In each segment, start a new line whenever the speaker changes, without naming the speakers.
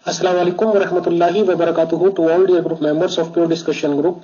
Assalamu alaikum wa rahmatullahi wa barakatuhu to all dear group members of Pure Discussion Group.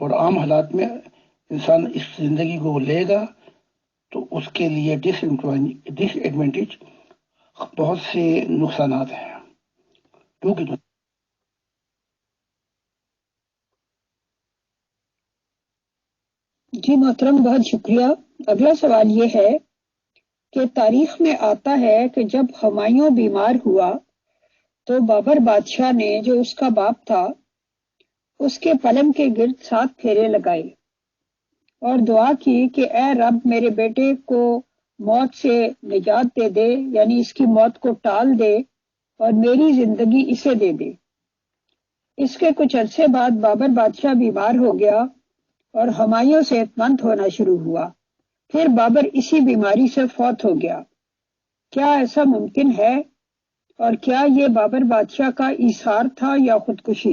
اور عام حالات میں انسان اس زندگی کو لے گا تو اس کے لیے ڈس ایڈوانٹیج بہت سے نقصانات ہیں.
جی محترم، بہت شکریہ. اگلا سوال یہ ہے کہ تاریخ میں آتا ہے کہ جب ہمایوں بیمار ہوا تو بابر بادشاہ نے جو اس کا باپ تھا اس کے پلنگ کے گرد 7 پھیرے لگائے اور دعا کی کہ اے رب میرے بیٹے کو موت سے نجات دے دے، یعنی اس کی موت کو ٹال دے اور میری زندگی اسے دے دے. اس کے کچھ عرصے بعد بابر بادشاہ بیمار ہو گیا اور ہمایوں صحت مند ہونا شروع ہوا. پھر بابر اسی بیماری سے فوت ہو گیا. کیا ایسا ممکن ہے؟ اور کیا یہ بابر بادشاہ کا ایثار تھا یا خودکشی؟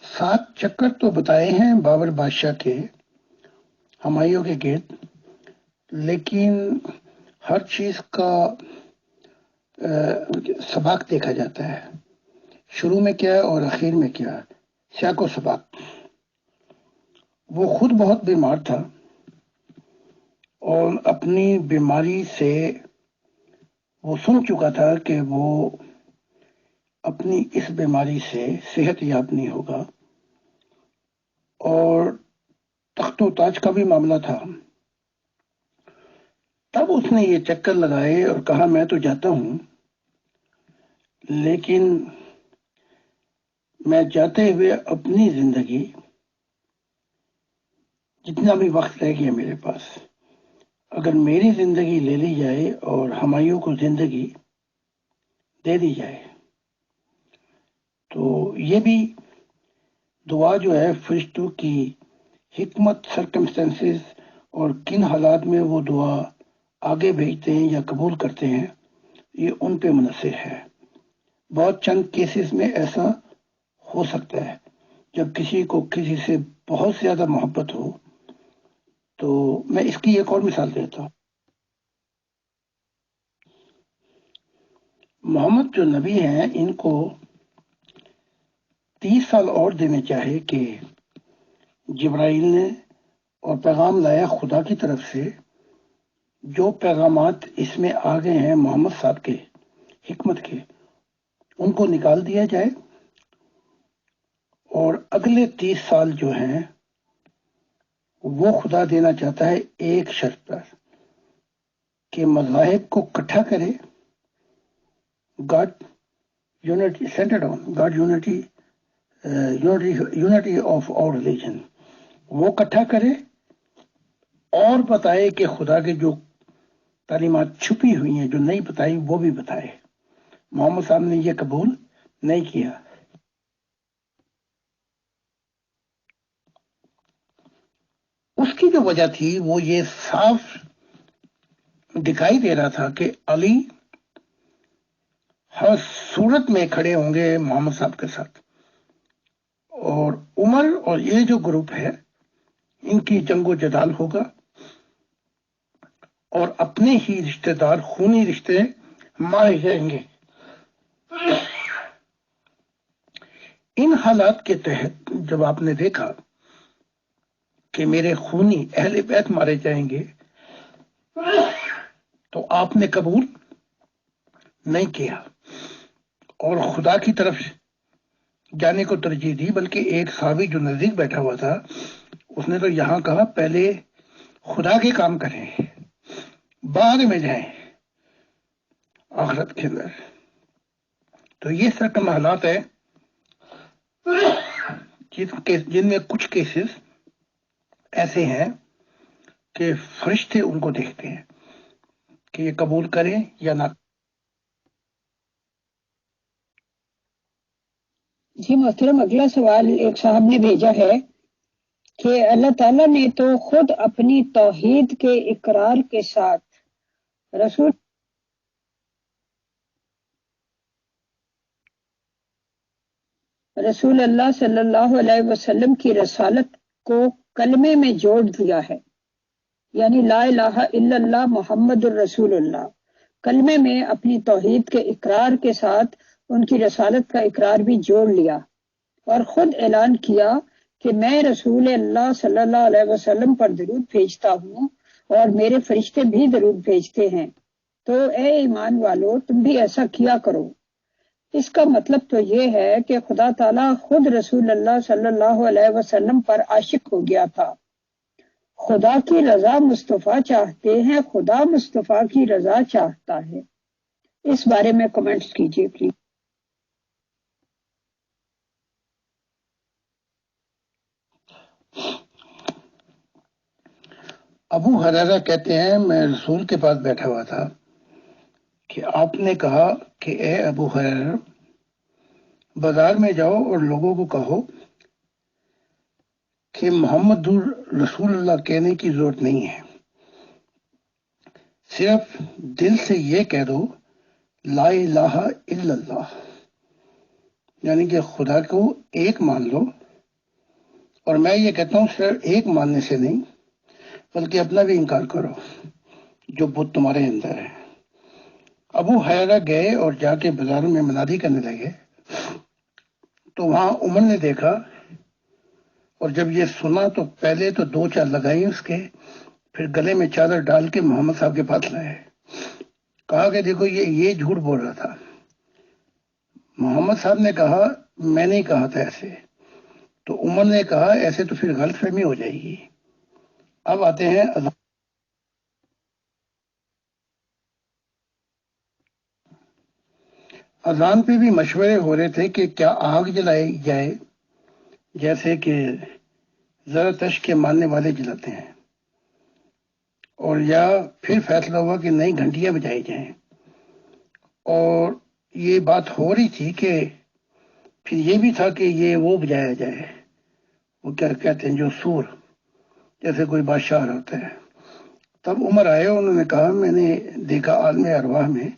7 چکر تو بتائے ہیں بابر بادشاہ کے ہمایوں کے گرد، لیکن ہر چیز کا سباق دیکھا جاتا ہے. شروع میں کیا اور آخر میں کیا، سیاق و سباق. وہ خود بہت بیمار تھا اور اپنی بیماری سے وہ سن چکا تھا کہ وہ اپنی اس بیماری سے صحت یاب نہیں ہوگا، اور تخت و تاج کا بھی معاملہ تھا. تب اس نے یہ چکر لگائے اور کہا میں تو جاتا ہوں، لیکن میں جاتے ہوئے اپنی زندگی جتنا بھی وقت رہ گیا میرے پاس، اگر میری زندگی لے لی جائے اور ہمایوں کو زندگی دے دی جائے تو یہ بھی دعا جو ہے فرشتوں کی حکمت، سرکمسٹنسز اور کن حالات میں وہ دعا آگے بھیجتے ہیں یا قبول کرتے ہیں، یہ ان پہ منحصر ہے. بہت چند کیسز میں ایسا ہو سکتا ہے جب کسی کو کسی سے بہت زیادہ محبت ہو. تو میں اس کی ایک اور مثال دیتا ہوں. محمد جو نبی ہیں ان کو 30 سال اور دینے چاہے کہ جبرائیل نے اور پیغام لایا خدا کی طرف سے. جو پیغامات اس میں آ گئے ہیں محمد صاحب کے حکمت کے، ان کو نکال دیا جائے اور اگلے 30 سال جو ہیں وہ خدا دینا چاہتا ہے ایک شرط پر کہ مذاہب کو اکٹھا کرے. God unity centred on God unity unity of all religion, وہ اکٹھا کرے اور بتائے کہ خدا کے جو تعلیمات چھپی ہوئی ہیں جو نہیں بتائی وہ بھی بتائے. محمد صاحب نے یہ قبول نہیں کیا. اس کی جو وجہ تھی وہ یہ صاف دکھائی دے رہا تھا کہ علی ہر صورت میں کھڑے ہوں گے محمد صاحب کے ساتھ، اور عمر اور یہ جو گروپ ہے ان کی جنگ و جدال ہوگا اور اپنے ہی رشتہ دار خونی رشتے مارے جائیں گے. ان حالات کے تحت جب آپ نے دیکھا کہ میرے خونی اہل بیت مارے جائیں گے تو آپ نے قبول نہیں کیا اور خدا کی طرف جانے کو ترجیح دی. بلکہ ایک صحابی جو نزدیک بیٹھا ہوا تھا اس نے تو یہاں کہا پہلے خدا کے کام کریں بعد میں جائیں آخرت کے اندر. تو یہ سرکم حالات ہے جن میں کچھ کیسز ایسے ہیں کہ فرشتے ان کو دیکھتے ہیں کہ یہ قبول کریں یا نہ.
جی محترم، اگلا سوال ایک صاحب نے بھیجا ہے کہ اللہ تعالیٰ نے تو خود اپنی توحید کے اقرار کے ساتھ رسول اللہ صلی اللہ علیہ وسلم کی رسالت کو کلمے میں جوڑ دیا ہے، یعنی لا الہ الا اللہ محمد الرسول اللہ. کلمے میں اپنی توحید کے اقرار کے ساتھ ان کی رسالت کا اقرار بھی جوڑ لیا اور خود اعلان کیا کہ میں رسول اللہ صلی اللہ علیہ وسلم پر درود بھیجتا ہوں اور میرے فرشتے بھی درود بھیجتے ہیں، تو اے ایمان والو تم بھی ایسا کیا کرو۔ اس کا مطلب تو یہ ہے کہ خدا تعالیٰ خود رسول اللہ صلی اللہ علیہ وسلم پر عاشق ہو گیا تھا۔ خدا کی رضا مصطفیٰ چاہتے ہیں، خدا مصطفیٰ کی رضا چاہتا ہے۔ اس بارے میں کمنٹس کیجیے پلیز۔
ابو ہریرہ کہتے ہیں میں رسول کے پاس بیٹھا ہوا تھا کہ آپ نے کہا کہ اے ابو ہریرہ بازار میں جاؤ اور لوگوں کو کہو کہ محمد رسول اللہ کہنے کی ضرورت نہیں ہے، صرف دل سے یہ کہہ دو لا الہ الا اللہ، یعنی کہ خدا کو ایک مان لو۔ اور میں یہ کہتا ہوں صرف ایک ماننے سے نہیں بلکہ اپنا بھی انکار کرو جو بت تمہارے اندر ہے۔ ابو ہریرہ گئے اور جا کے بازاروں میں منادی کرنے لگے تو وہاں عمر نے دیکھا، اور جب یہ سنا تو پہلے تو دو چار لگائی اس کے، پھر گلے میں چادر ڈال کے محمد صاحب کے پاس لائے، کہا کہ دیکھو یہ جھوٹ بول رہا تھا۔ محمد صاحب نے کہا میں نہیں کہا تھا ایسے، تو عمر نے کہا ایسے تو پھر غلط فہمی ہو جائے گی۔ اب آتے ہیں اذان پہ بھی مشورے ہو رہے تھے کہ کیا آگ جلائی جائے جیسے کہ زرتشت کے ماننے والے جلاتے ہیں، اور یا پھر فیصلہ ہوا کہ نئی گھنٹیاں بجائی جائیں۔ اور یہ بات ہو رہی تھی کہ پھر یہ بھی تھا کہ یہ وہ بجایا جائے، وہ کیا کہتے ہیں جو سور، جیسے کوئی بادشاہ ہوتا ہے۔ تب عمر آئے، انہوں نے کہا میں نے دیکھا عالم ارواح میں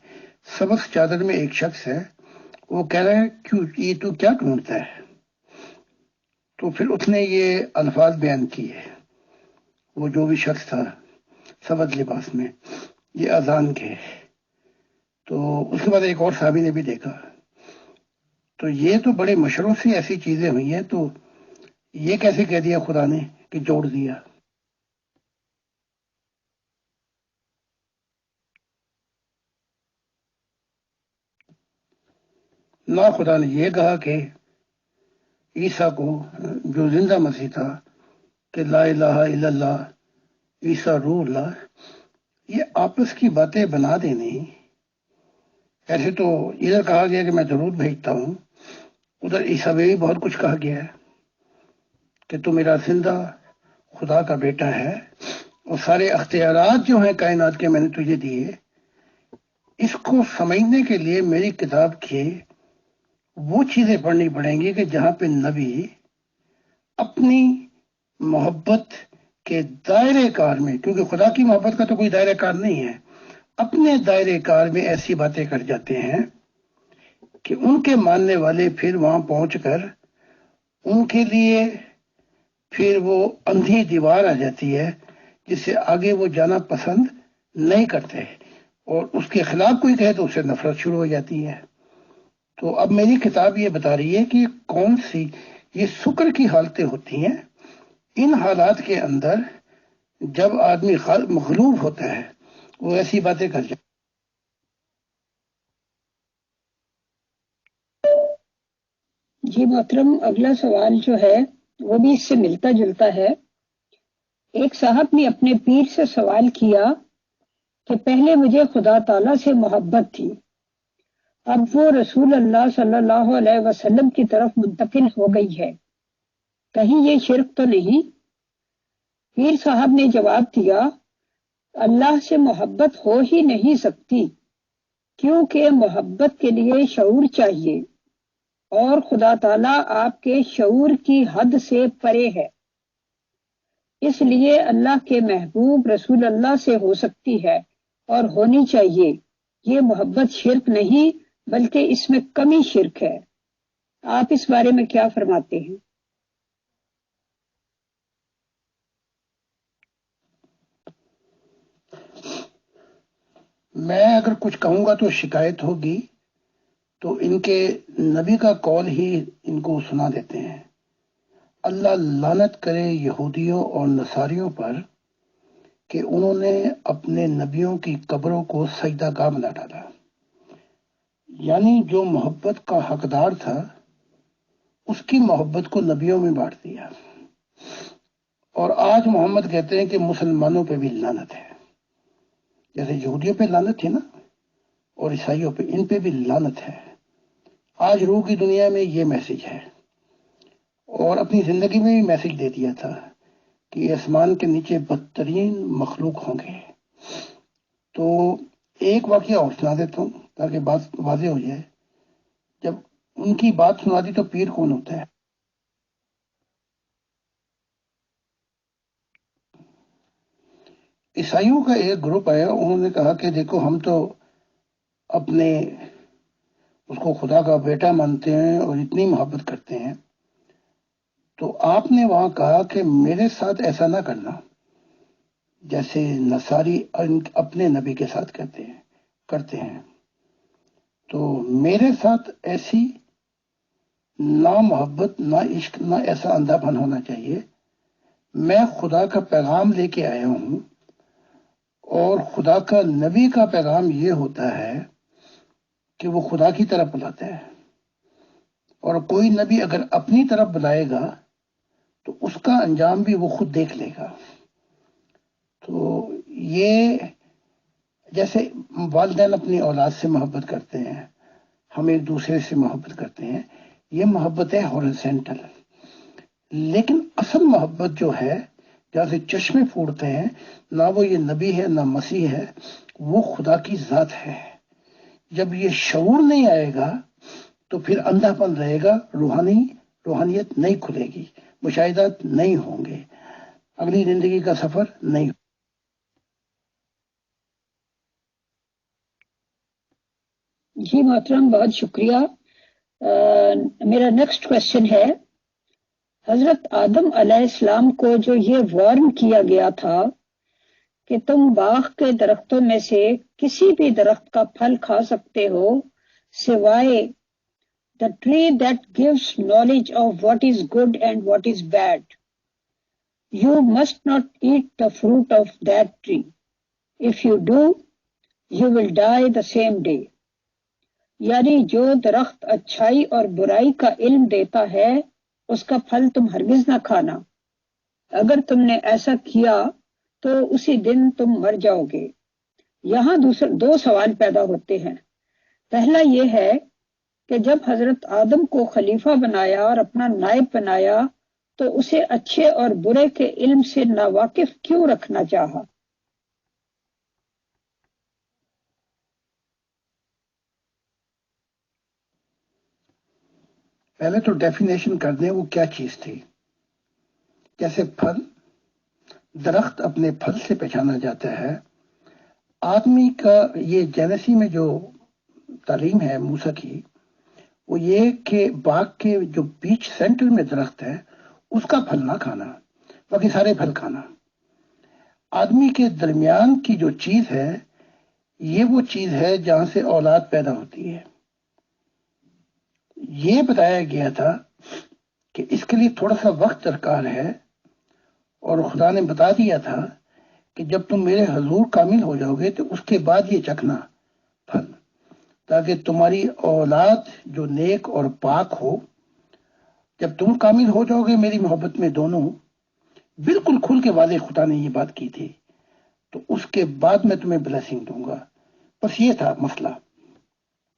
سبز چادر میں ایک شخص ہے، وہ کہہ رہا ہے کیوں یہ تو کیا ڈھونڈتا ہے؟ تو پھر اس نے یہ الفاظ بیان کیے، وہ جو بھی شخص تھا سبز لباس میں، یہ اذان کے۔ تو اس کے بعد ایک اور صحابی نے بھی دیکھا۔ تو یہ تو بڑے مشروں سے ایسی چیزیں ہوئی ہیں، تو یہ کیسے کہہ دیا خدا نے کہ جوڑ دیا؟ نہ خدا نے یہ کہا کہ عیسیٰ کو جو زندہ مسیح تھا کہ لا الہ الا اللہ عیسیٰ روح اللہ، یہ آپس کی باتیں بنا دینی۔ ایسے تو ادھر کہا گیا کہ میں درود بھیجتا ہوں، ادھر عیسیٰ میں بھی بہت کچھ کہا گیا ہے کہ تو میرا زندہ خدا کا بیٹا ہے، اور سارے اختیارات جو ہیں کائنات کے میں نے تجھے دیے۔ اس کو سمجھنے کے لیے میری کتاب کی وہ چیزیں پڑھنی پڑیں گی کہ جہاں پہ نبی اپنی محبت کے دائرے کار میں، کیونکہ خدا کی محبت کا تو کوئی دائرہ کار نہیں ہے، اپنے دائرے کار میں ایسی باتیں کر جاتے ہیں کہ ان کے ماننے والے پھر وہاں پہنچ کر ان کے لیے پھر وہ اندھی دیوار آ جاتی ہے جس سے آگے وہ جانا پسند نہیں کرتے، اور اس کے خلاف کوئی کہے تو اسے نفرت شروع ہو جاتی ہے۔ تو اب میری کتاب یہ بتا رہی ہے کہ کون سی یہ شکر کی حالتیں ہوتی ہیں۔ ان حالات کے اندر جب آدمی مغلوب ہوتا ہے وہ ایسی باتیں کر جاتا ہے۔
جی محترم، اگلا سوال جو ہے وہ بھی اس سے ملتا جلتا ہے۔ ایک صاحب نے اپنے پیر سے سوال کیا کہ پہلے مجھے خدا تعالیٰ سے محبت تھی، اب وہ رسول اللہ صلی اللہ علیہ وسلم کی طرف منتقل ہو گئی ہے، کہیں یہ شرک تو نہیں؟ پیر صاحب نے جواب دیا اللہ سے محبت ہو ہی نہیں سکتی، کیونکہ محبت کے لیے شعور چاہیے، اور خدا تعالیٰ آپ کے شعور کی حد سے پرے ہے، اس لیے اللہ کے محبوب رسول اللہ سے ہو سکتی ہے اور ہونی چاہیے۔ یہ محبت شرک نہیں بلکہ اس میں کمی شرک ہے۔ آپ اس بارے میں کیا فرماتے ہیں؟
میں اگر کچھ کہوں گا تو شکایت ہوگی، تو ان کے نبی کا قول ہی ان کو سنا دیتے ہیں، اللہ لعنت کرے یہودیوں اور نصاریوں پر کہ انہوں نے اپنے نبیوں کی قبروں کو سجدہ گاہ بنا ڈالا۔ یعنی جو محبت کا حقدار تھا اس کی محبت کو نبیوں میں بانٹ دیا، اور آج محمد کہتے ہیں کہ مسلمانوں پہ بھی لعنت ہے، جیسے یہودیوں پہ لعنت تھی نا اور عیسائیوں پہ، ان پہ بھی لعنت ہے۔ آج روح کی دنیا میں یہ میسج ہے، اور اپنی زندگی میں بھی میسج دے دیا تھا کہ آسمان کے نیچے بدترین مخلوق ہوں گے۔ تو ایک واقعہ اور سنا دیتا ہوں تاکہ بات واضح ہو جائے۔ جب ان کی بات سنا دی تو پیر کون ہوتا ہے؟ عیسائیوں کا ایک گروپ آیا، انہوں نے کہا کہ دیکھو ہم تو اپنے اس کو خدا کا بیٹا مانتے ہیں اور اتنی محبت کرتے ہیں، تو آپ نے وہاں کہا کہ میرے ساتھ ایسا نہ کرنا جیسے نصاری اپنے نبی کے ساتھ کرتے ہیں، تو میرے ساتھ ایسی نہ محبت نہ عشق نہ ایسا اندھا پن ہونا چاہیے۔ میں خدا کا پیغام لے کے آیا ہوں، اور خدا کا نبی کا پیغام یہ ہوتا ہے کہ وہ خدا کی طرف بلاتا ہے، اور کوئی نبی اگر اپنی طرف بلائے گا تو اس کا انجام بھی وہ خود دیکھ لے گا۔ تو یہ جیسے والدین اپنی اولاد سے محبت کرتے ہیں، ہم ایک دوسرے سے محبت کرتے ہیں، یہ محبت ہے ہورزینٹل۔ لیکن اصل محبت جو ہے جہاں سے چشمے پھوٹتے ہیں، نہ وہ یہ نبی ہے نہ مسیح ہے، وہ خدا کی ذات ہے۔ جب یہ شعور نہیں آئے گا تو پھر اندھا پن رہے گا، روحانیت نہیں کھلے گی، مشاہدات نہیں ہوں گے، اگلی زندگی کا سفر نہیں ہوگا۔
جی محترم، بہت شکریہ۔ میرا نیکسٹ کوشچن ہے، حضرت آدم علیہ السلام کو جو یہ وارن کیا گیا تھا کہ تم باغ کے درختوں میں سے کسی بھی درخت کا پھل کھا سکتے ہو سوائے the tree that gives knowledge of what is good and what is bad. You must not eat the fruit of that tree. If you do, you will die the same day. یعنی جو درخت اچھائی اور برائی کا علم دیتا ہے اس کا پھل تم ہرگز نہ کھانا، اگر تم نے ایسا کیا تو اسی دن تم مر جاؤ گے۔ یہاں دو سوال پیدا ہوتے ہیں۔ پہلا یہ ہے کہ جب حضرت آدم کو خلیفہ بنایا اور اپنا نائب بنایا تو اسے اچھے اور برے کے علم سے ناواقف کیوں رکھنا چاہا؟
پہلے تو ڈیفینیشن کر دیں وہ کیا چیز تھی۔ جیسے پھل، درخت اپنے پھل سے پہچانا جاتا ہے۔ آدمی کا یہ جینیسی میں جو تعلیم ہے موسیٰ کی، وہ یہ کہ باغ کے جو بیچ سینٹر میں درخت ہے اس کا پھل نہ کھانا، باقی سارے پھل کھانا۔ آدمی کے درمیان کی جو چیز ہے یہ وہ چیز ہے جہاں سے اولاد پیدا ہوتی ہے۔ یہ بتایا گیا تھا کہ اس کے لیے تھوڑا سا وقت درکار ہے، اور خدا نے بتا دیا تھا کہ جب تم میرے حضور کامل ہو جاؤ گے تو اس کے بعد یہ چکھنا پھل، تاکہ تمہاری اولاد جو نیک اور پاک ہو۔ جب تم کامل ہو جاؤ گے میری محبت میں دونوں، بالکل کھل کے واضح خدا نے یہ بات کی تھی، تو اس کے بعد میں تمہیں بلیسنگ دوں گا۔ بس یہ تھا مسئلہ،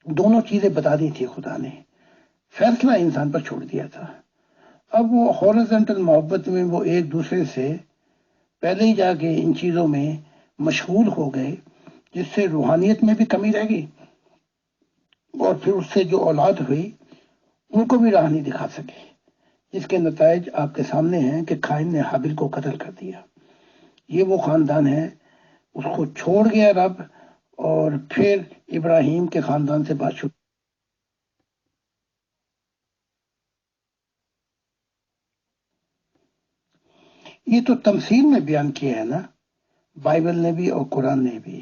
دونوں چیزیں بتا دی تھی خدا نے، فیصلہ انسان پر چھوڑ دیا تھا۔ اب وہ ہورزنٹل محبت میں وہ ایک دوسرے سے پہلے ہی جا کے ان چیزوں میں مشغول ہو گئے، جس سے روحانیت میں بھی کمی رہ گئی، اور پھر اس سے جو اولاد ہوئی ان کو بھی راہ نہیں دکھا سکے، جس کے نتائج آپ کے سامنے ہیں کہ قائن نے حابل کو قتل کر دیا۔ یہ وہ خاندان ہے، اس کو چھوڑ گیا رب، اور پھر ابراہیم کے خاندان سے بات شروع۔ یہ تو تمثیل میں بیان کیا ہے نا، بائبل نے بھی اور قرآن نے بھی،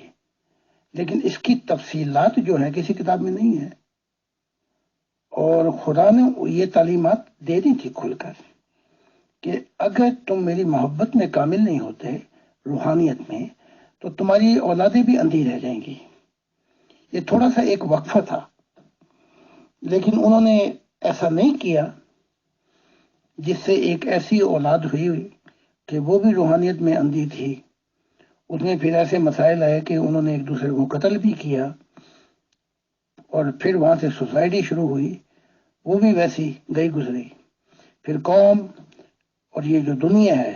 لیکن اس کی تفصیلات جو ہیں کسی کتاب میں نہیں ہے۔ اور خدا نے یہ تعلیمات دے دی تھی کھل کر کہ اگر تم میری محبت میں کامل نہیں ہوتے روحانیت میں تو تمہاری اولادیں بھی اندھی رہ جائیں گی. یہ تھوڑا سا ایک وقفہ تھا، لیکن انہوں نے ایسا نہیں کیا جس سے ایک ایسی اولاد ہوئی کہ وہ بھی روحانیت میں اندھی تھی. اس میں پھر ایسے مسائل آئے کہ انہوں نے ایک دوسرے کو قتل بھی کیا، اور پھر وہاں سے سوسائٹی شروع ہوئی، وہ بھی ویسی گئی گزری. پھر قوم اور یہ جو دنیا ہے،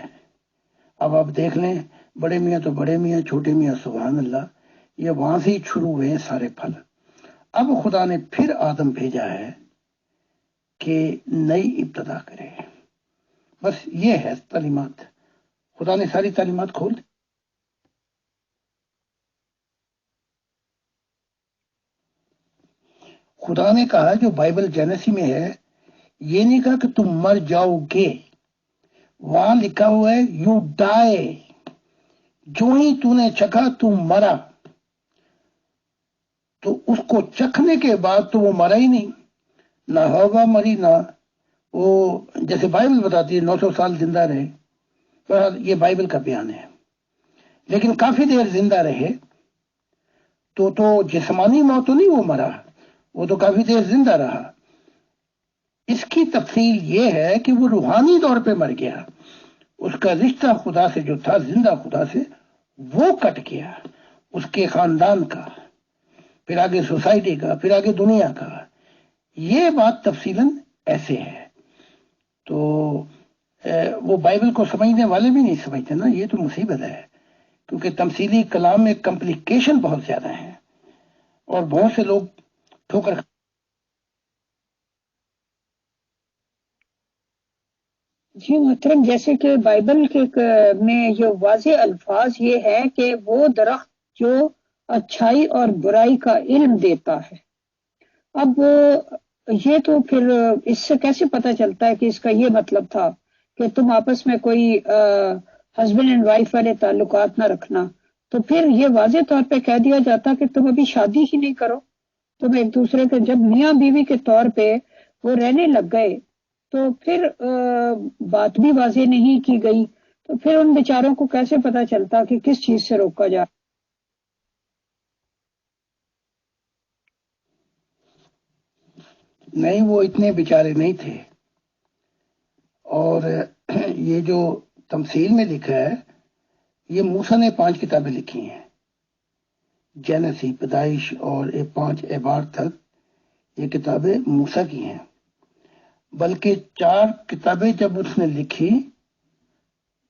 اب آپ دیکھ لیں، بڑے میاں تو بڑے میاں، چھوٹے میاں سبحان اللہ، یہ وہاں سے ہی شروع ہوئے ہیں سارے پھل. اب خدا نے پھر آدم بھیجا ہے کہ نئی ابتدا کرے. بس یہ ہے تعلیمات. خدا نے ساری تعلیمات کھول دی. خدا نے کہا جو بائبل جینسی میں ہے، یہ نہیں کہا کہ تم مر جاؤ گے. وہاں لکھا ہوا ہے یو ڈائے. جو ہی تو نے چکھا تم مرا، تو اس کو چکھنے کے بعد تو وہ مرا ہی نہیں. نہ ہوا مری، نہ وہ جیسے بائبل بتاتی ہے 900 سال زندہ رہے. یہ بائبل کا بیان ہے. لیکن کافی دیر زندہ رہے تو جسمانی موت تو نہیں وہ مرا، وہ تو کافی دیر زندہ رہا. اس کی تفصیل یہ ہے کہ وہ روحانی طور پہ مر گیا. اس کا رشتہ خدا سے جو تھا، زندہ خدا سے، وہ کٹ گیا. اس کے خاندان کا، پھر آگے سوسائٹی کا، پھر آگے دنیا کا. یہ بات تفصیلاً ایسے ہے. تو وہ بائبل کو سمجھنے والے بھی نہیں سمجھتے نا. یہ تو مصیبت ہے، کیونکہ تمثیلی کلام میں کمپلیکیشن بہت زیادہ ہیں، اور بہت سے لوگ ٹھوکر.
جی محترم، جیسے کہ بائبل کے میں جو واضح الفاظ یہ ہے کہ وہ درخت جو اچھائی اور برائی کا علم دیتا ہے. اب یہ تو پھر اس سے کیسے پتہ چلتا ہے کہ اس کا یہ مطلب تھا کہ تم آپس میں کوئی ہسبینڈ اینڈ وائف والے تعلقات نہ رکھنا؟ تو پھر یہ واضح طور پہ کہہ دیا جاتا کہ تم ابھی شادی ہی نہیں کرو، تم ایک دوسرے کے جب میاں بیوی کے طور پہ وہ رہنے لگ گئے تو پھر بات بھی واضح نہیں کی گئی. تو پھر ان بیچاروں کو کیسے پتا چلتا کہ کس چیز سے روکا جائے؟
نہیں، وہ اتنے بیچارے نہیں تھے. اور یہ جو تمثیل میں لکھا ہے، یہ موسیٰ نے 5 کتابیں لکھی ہیں. جینسی، پیدائش اور 5 اعبار تک یہ کتابیں موسیٰ کی ہیں. بلکہ 4 کتابیں جب اس نے لکھی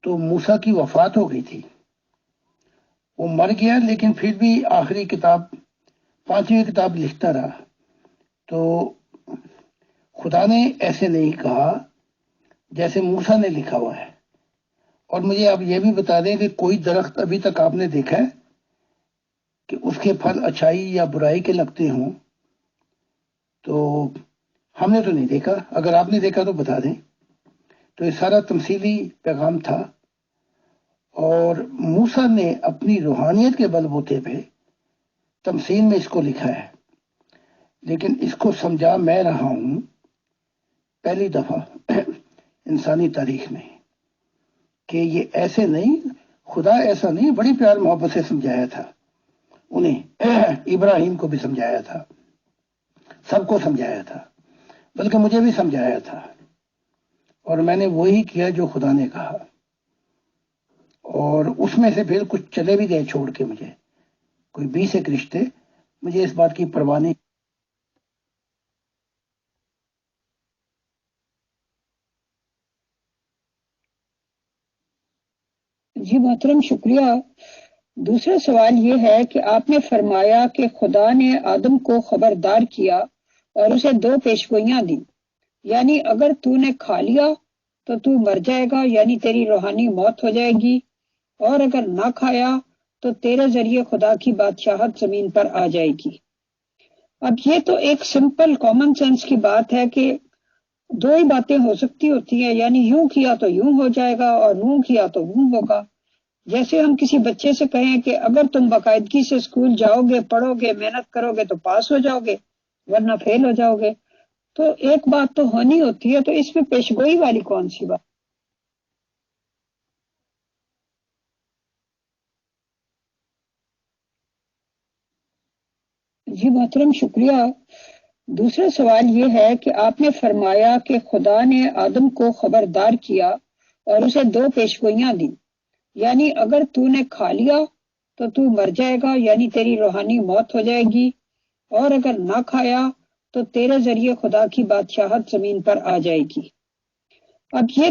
تو موسیٰ کی وفات ہو گئی تھی، وہ مر گیا، لیکن پھر بھی آخری کتاب 5ویں کتاب لکھتا رہا. تو خدا نے ایسے نہیں کہا جیسے موسیٰ نے لکھا ہوا ہے. اور مجھے آپ یہ بھی بتا دیں کہ کوئی درخت ابھی تک آپ نے دیکھا ہے کہ اس کے پھل اچھائی یا برائی کے لگتے ہوں؟ تو ہم نے تو نہیں دیکھا. اگر آپ نے دیکھا تو بتا دیں. تو یہ سارا تمثیلی پیغام تھا، اور موسیٰ نے اپنی روحانیت کے بل بوتے پہ تمثیل میں اس کو لکھا ہے. لیکن اس کو سمجھا میں رہا ہوں پہلی دفعہ انسانی تاریخ میں کہ یہ ایسے نہیں، خدا ایسا نہیں، بڑی پیار محبت سے سمجھایا تھا انہیں. ابراہیم کو بھی سمجھایا تھا، سب کو سمجھایا تھا، بلکہ مجھے بھی سمجھایا تھا. اور میں نے وہی کیا جو خدا نے کہا. اور اس میں سے پھر کچھ چلے بھی گئے چھوڑ کے مجھے، کوئی 20 ایک رشتے. مجھے اس بات کی پرواہ نہیں.
جی محترم، شکریہ. دوسرا سوال یہ ہے کہ آپ نے فرمایا کہ خدا نے آدم کو خبردار کیا اور اسے 2 پیشگوئیاں دی، یعنی اگر تو نے کھا لیا تو تو مر جائے گا، یعنی تیری روحانی موت ہو جائے گی، اور اگر نہ کھایا تو تیرے ذریعے خدا کی بادشاہت زمین پر آ جائے گی. اب یہ تو ایک سمپل کامن سینس کی بات ہے کہ 2 ہی باتیں ہو سکتی ہوتی ہیں، یعنی یوں کیا تو یوں ہو جائے گا اور یوں کیا تو یوں ہوگا. جیسے ہم کسی بچے سے کہیں کہ اگر تم باقاعدگی سے اسکول جاؤ گے، پڑھو گے، محنت کرو گے تو پاس ہو جاؤ گے، ورنہ فیل ہو جاؤ گے. تو ایک بات تو ہونی ہوتی ہے، تو اس میں پیشگوئی والی کون سی بات؟ جی محترم شکریہ۔ دوسرا سوال یہ ہے کہ آپ نے فرمایا کہ خدا نے آدم کو خبردار کیا اور اسے 2 پیشگوئیاں دی، یعنی اگر تو نے کھا لیا تو تو مر جائے گا، یعنی تیری روحانی موت ہو جائے گی، اور اگر نہ کھایا تو تیرے ذریعے خدا کی بادشاہت زمین پر آ جائے گی۔ اب یہ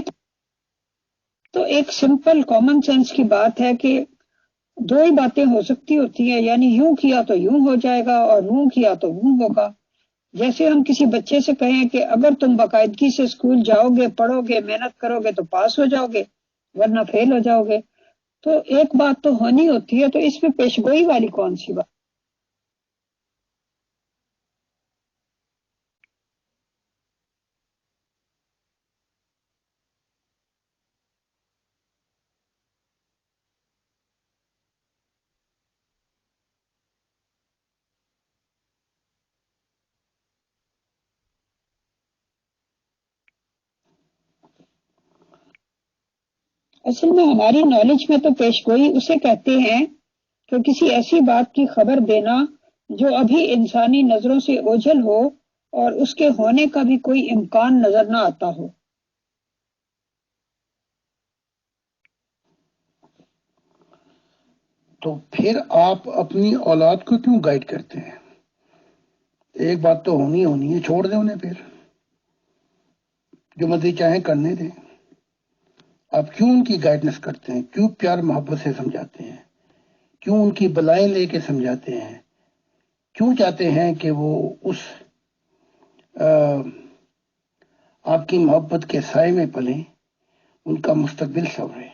تو ایک سمپل کامن سینس کی بات ہے کہ 2 ہی باتیں ہو سکتی ہوتی ہیں، یعنی یوں کیا تو یوں ہو جائے گا اور یوں کیا تو یوں ہوگا۔ جیسے ہم کسی بچے سے کہیں کہ اگر تم باقاعدگی سے اسکول جاؤ گے، پڑھو گے، محنت کرو گے تو پاس ہو جاؤ گے، ورنہ فیل ہو جاؤ گے۔ تو ایک بات تو ہونی ہوتی ہے، تو اس میں پیشگوئی والی کون سی بات؟ اصل میں ہماری نالج میں تو پیشگوئی اسے کہتے ہیں کہ کسی ایسی بات کی خبر دینا جو ابھی انسانی نظروں سے اوجھل ہو اور اس کے ہونے کا بھی کوئی امکان نظر نہ آتا ہو۔
تو پھر آپ اپنی اولاد کو کیوں گائیڈ کرتے ہیں؟ ایک بات تو ہونی ہے، چھوڑ دیں انہیں، پھر جو مرضی چاہیں کرنے دیں۔ آپ کیوں ان کی گائیڈنس کرتے ہیں؟ کیوں پیار محبت سے سمجھاتے ہیں؟ کیوں ان کی بلائیں لے کے سمجھاتے ہیں؟ کیوں چاہتے ہیں کہ وہ اس آپ کی محبت کے سائے میں پلیں، ان کا مستقبل سنورے؟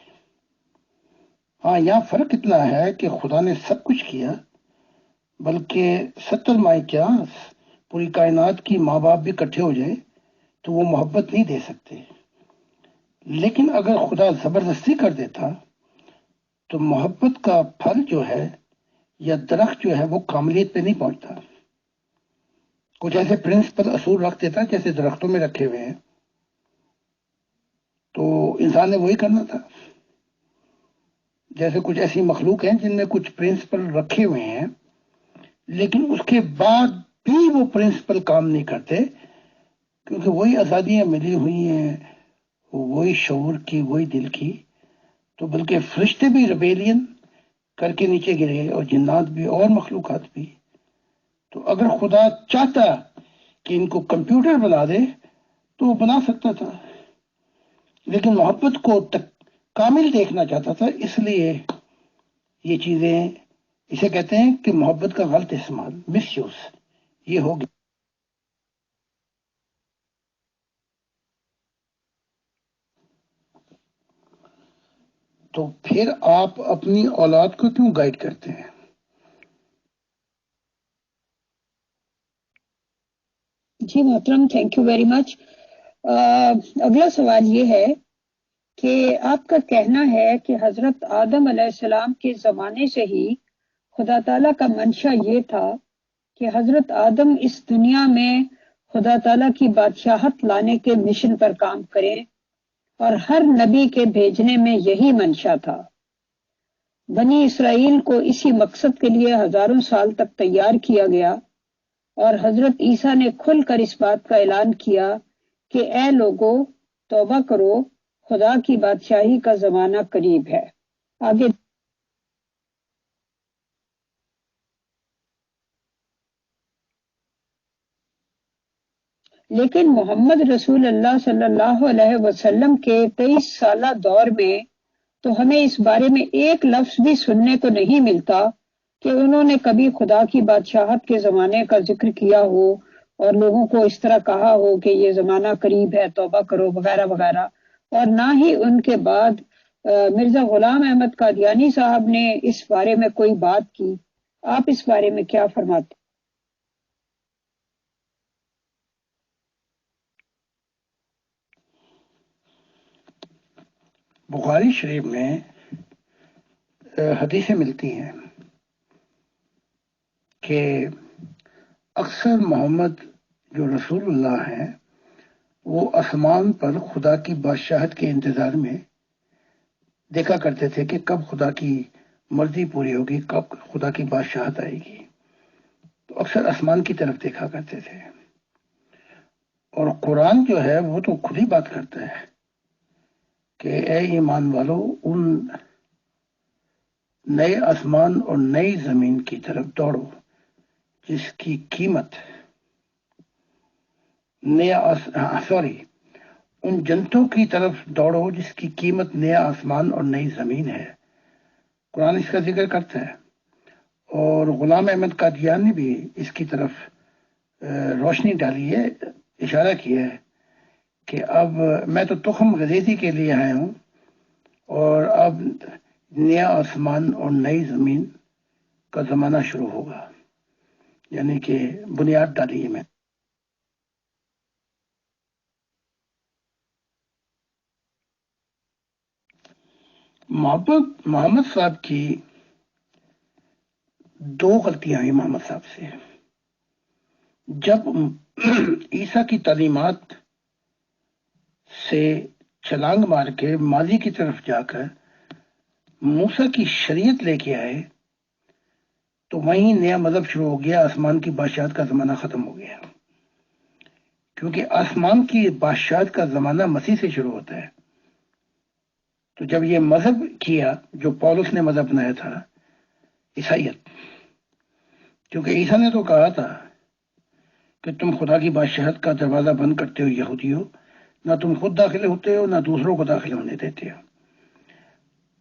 ہاں، یہاں فرق اتنا ہے کہ خدا نے سب کچھ کیا، بلکہ 70 ماہ کیا پوری کائنات کی ماں باپ بھی اکٹھے ہو جائے تو وہ محبت نہیں دے سکتے۔ لیکن اگر خدا زبردستی کر دیتا تو محبت کا پھل جو ہے یا درخت جو ہے وہ کاملیت پہ نہیں پہنچتا۔ کچھ ایسے پرنسپل اصول رکھ دیتا جیسے درختوں میں رکھے ہوئے ہیں، تو انسان نے وہی کرنا تھا۔ جیسے کچھ ایسی مخلوق ہیں جن میں کچھ پرنسپل رکھے ہوئے ہیں، لیکن اس کے بعد بھی وہ پرنسپل کام نہیں کرتے، کیونکہ وہی آزادیاں ملی ہوئی ہیں، وہی شعور کی، وہی دل کی۔ تو بلکہ فرشتے بھی ریبیلین کر کے نیچے گرے، اور جنات بھی اور مخلوقات بھی۔ تو اگر خدا چاہتا کہ ان کو کمپیوٹر بنا دے تو وہ بنا سکتا تھا، لیکن محبت کو کامل دیکھنا چاہتا تھا، اس لیے یہ چیزیں، اسے کہتے ہیں کہ محبت کا غلط استعمال، مس یوز، یہ ہو گیا۔ تو پھر آپ اپنی اولاد کو کیوں گائیڈ کرتے ہیں؟
جی محترم، تھینک یو ویری مچ۔ اگلا سوال یہ ہے کہ آپ کا کہنا ہے کہ حضرت آدم علیہ السلام کے زمانے سے ہی خدا تعالیٰ کا منشا یہ تھا کہ حضرت آدم اس دنیا میں خدا تعالیٰ کی بادشاہت لانے کے مشن پر کام کریں، اور ہر نبی کے بھیجنے میں یہی منشا تھا۔ بنی اسرائیل کو اسی مقصد کے لیے ہزاروں سال تک تیار کیا گیا، اور حضرت عیسیٰ نے کھل کر اس بات کا اعلان کیا کہ اے لوگو، توبہ کرو، خدا کی بادشاہی کا زمانہ قریب ہے۔ آگے لیکن محمد رسول اللہ صلی اللہ علیہ وسلم کے 23 سالہ دور میں تو ہمیں اس بارے میں ایک لفظ بھی سننے کو نہیں ملتا کہ انہوں نے کبھی خدا کی بادشاہت کے زمانے کا ذکر کیا ہو اور لوگوں کو اس طرح کہا ہو کہ یہ زمانہ قریب ہے، توبہ کرو، وغیرہ وغیرہ۔ اور نہ ہی ان کے بعد مرزا غلام احمد قادیانی صاحب نے اس بارے میں کوئی بات کی۔ آپ اس بارے میں کیا فرماتے؟
بخاری شریف میں حدیثیں ملتی ہیں کہ اکثر محمد جو رسول اللہ ہیں وہ آسمان پر خدا کی بادشاہت کے انتظار میں دیکھا کرتے تھے کہ کب خدا کی مرضی پوری ہوگی، کب خدا کی بادشاہت آئے گی، تو اکثر آسمان کی طرف دیکھا کرتے تھے۔ اور قرآن جو ہے وہ تو خود ہی بات کرتا ہے کہ اے ایمان والو، ان نئے آسمان اور نئی زمین کی طرف دوڑو جس کی قیمت ان جنتوں کی طرف دوڑو جس کی قیمت نیا آسمان اور نئی زمین ہے۔ قرآن اس کا ذکر کرتا ہے، اور غلام احمد قادیانی نے بھی اس کی طرف روشنی ڈالی ہے، اشارہ کیا ہے کہ اب میں تو تخم غزیزی کے لیے آیا ہوں، اور اب نیا آسمان اور نئی زمین کا زمانہ شروع ہوگا، یعنی کہ بنیاد ڈالی ہے میں۔ محمد صاحب کی دو غلطیاں ہیں محمد صاحب سے۔ جب عیسیٰ کی تعلیمات سے چھلانگ مار کے ماضی کی طرف جا کر موسیٰ کی شریعت لے کے آئے تو وہیں نیا مذہب شروع ہو گیا، آسمان کی بادشاہت کا زمانہ ختم ہو گیا، کیونکہ آسمان کی بادشاہت کا زمانہ مسیح سے شروع ہوتا ہے۔ تو جب یہ مذہب کیا جو پولس نے مذہب بنایا تھا، عیسائیت، کیونکہ عیسیٰ نے تو کہا تھا کہ تم خدا کی بادشاہت کا دروازہ بند کرتے ہو یہودیوں، نہ تم خود داخل ہوتے ہو نہ دوسروں کو داخل ہونے دیتے ہو۔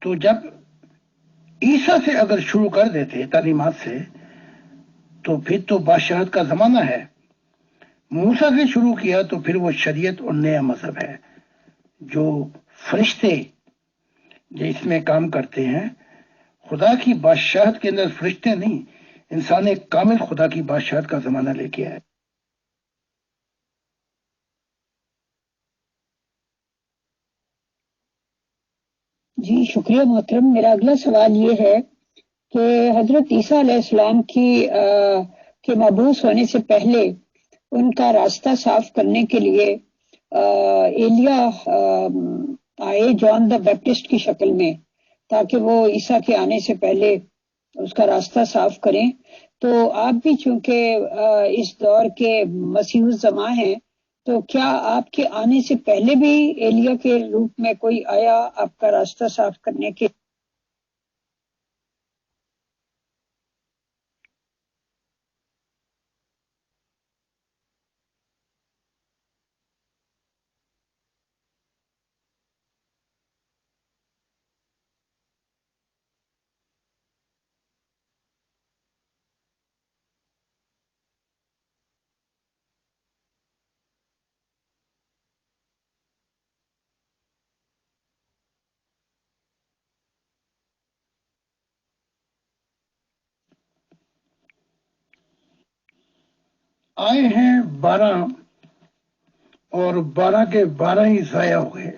تو جب عیسیٰ سے اگر شروع کر دیتے تعلیمات سے تو پھر تو بادشاہت کا زمانہ ہے، موسیٰ سے شروع کیا تو پھر وہ شریعت اور نیا مذہب ہے جو فرشتے جس میں کام کرتے ہیں۔ خدا کی بادشاہت کے اندر فرشتے نہیں، انسان ایک کامل خدا کی بادشاہت کا زمانہ لے کے آئے۔
جی شکریہ محترم۔ میرا اگلا سوال یہ ہے کہ حضرت عیسیٰ علیہ السلام کے مبعوث ہونے سے پہلے ان کا راستہ صاف کرنے کے لیے ایلیا آئے جان دا بیپٹسٹ کی شکل میں، تاکہ وہ عیسیٰ کے آنے سے پہلے اس کا راستہ صاف کریں۔ تو آپ بھی چونکہ اس دور کے مسیح الزماں ہیں، تو کیا آپ کے آنے سے پہلے بھی ایلیا کے روپ میں کوئی آیا آپ کا راستہ صاف کرنے کے؟
آئے ہیں 12 اور 12 کے 12 ہی ضائع ہو گئے،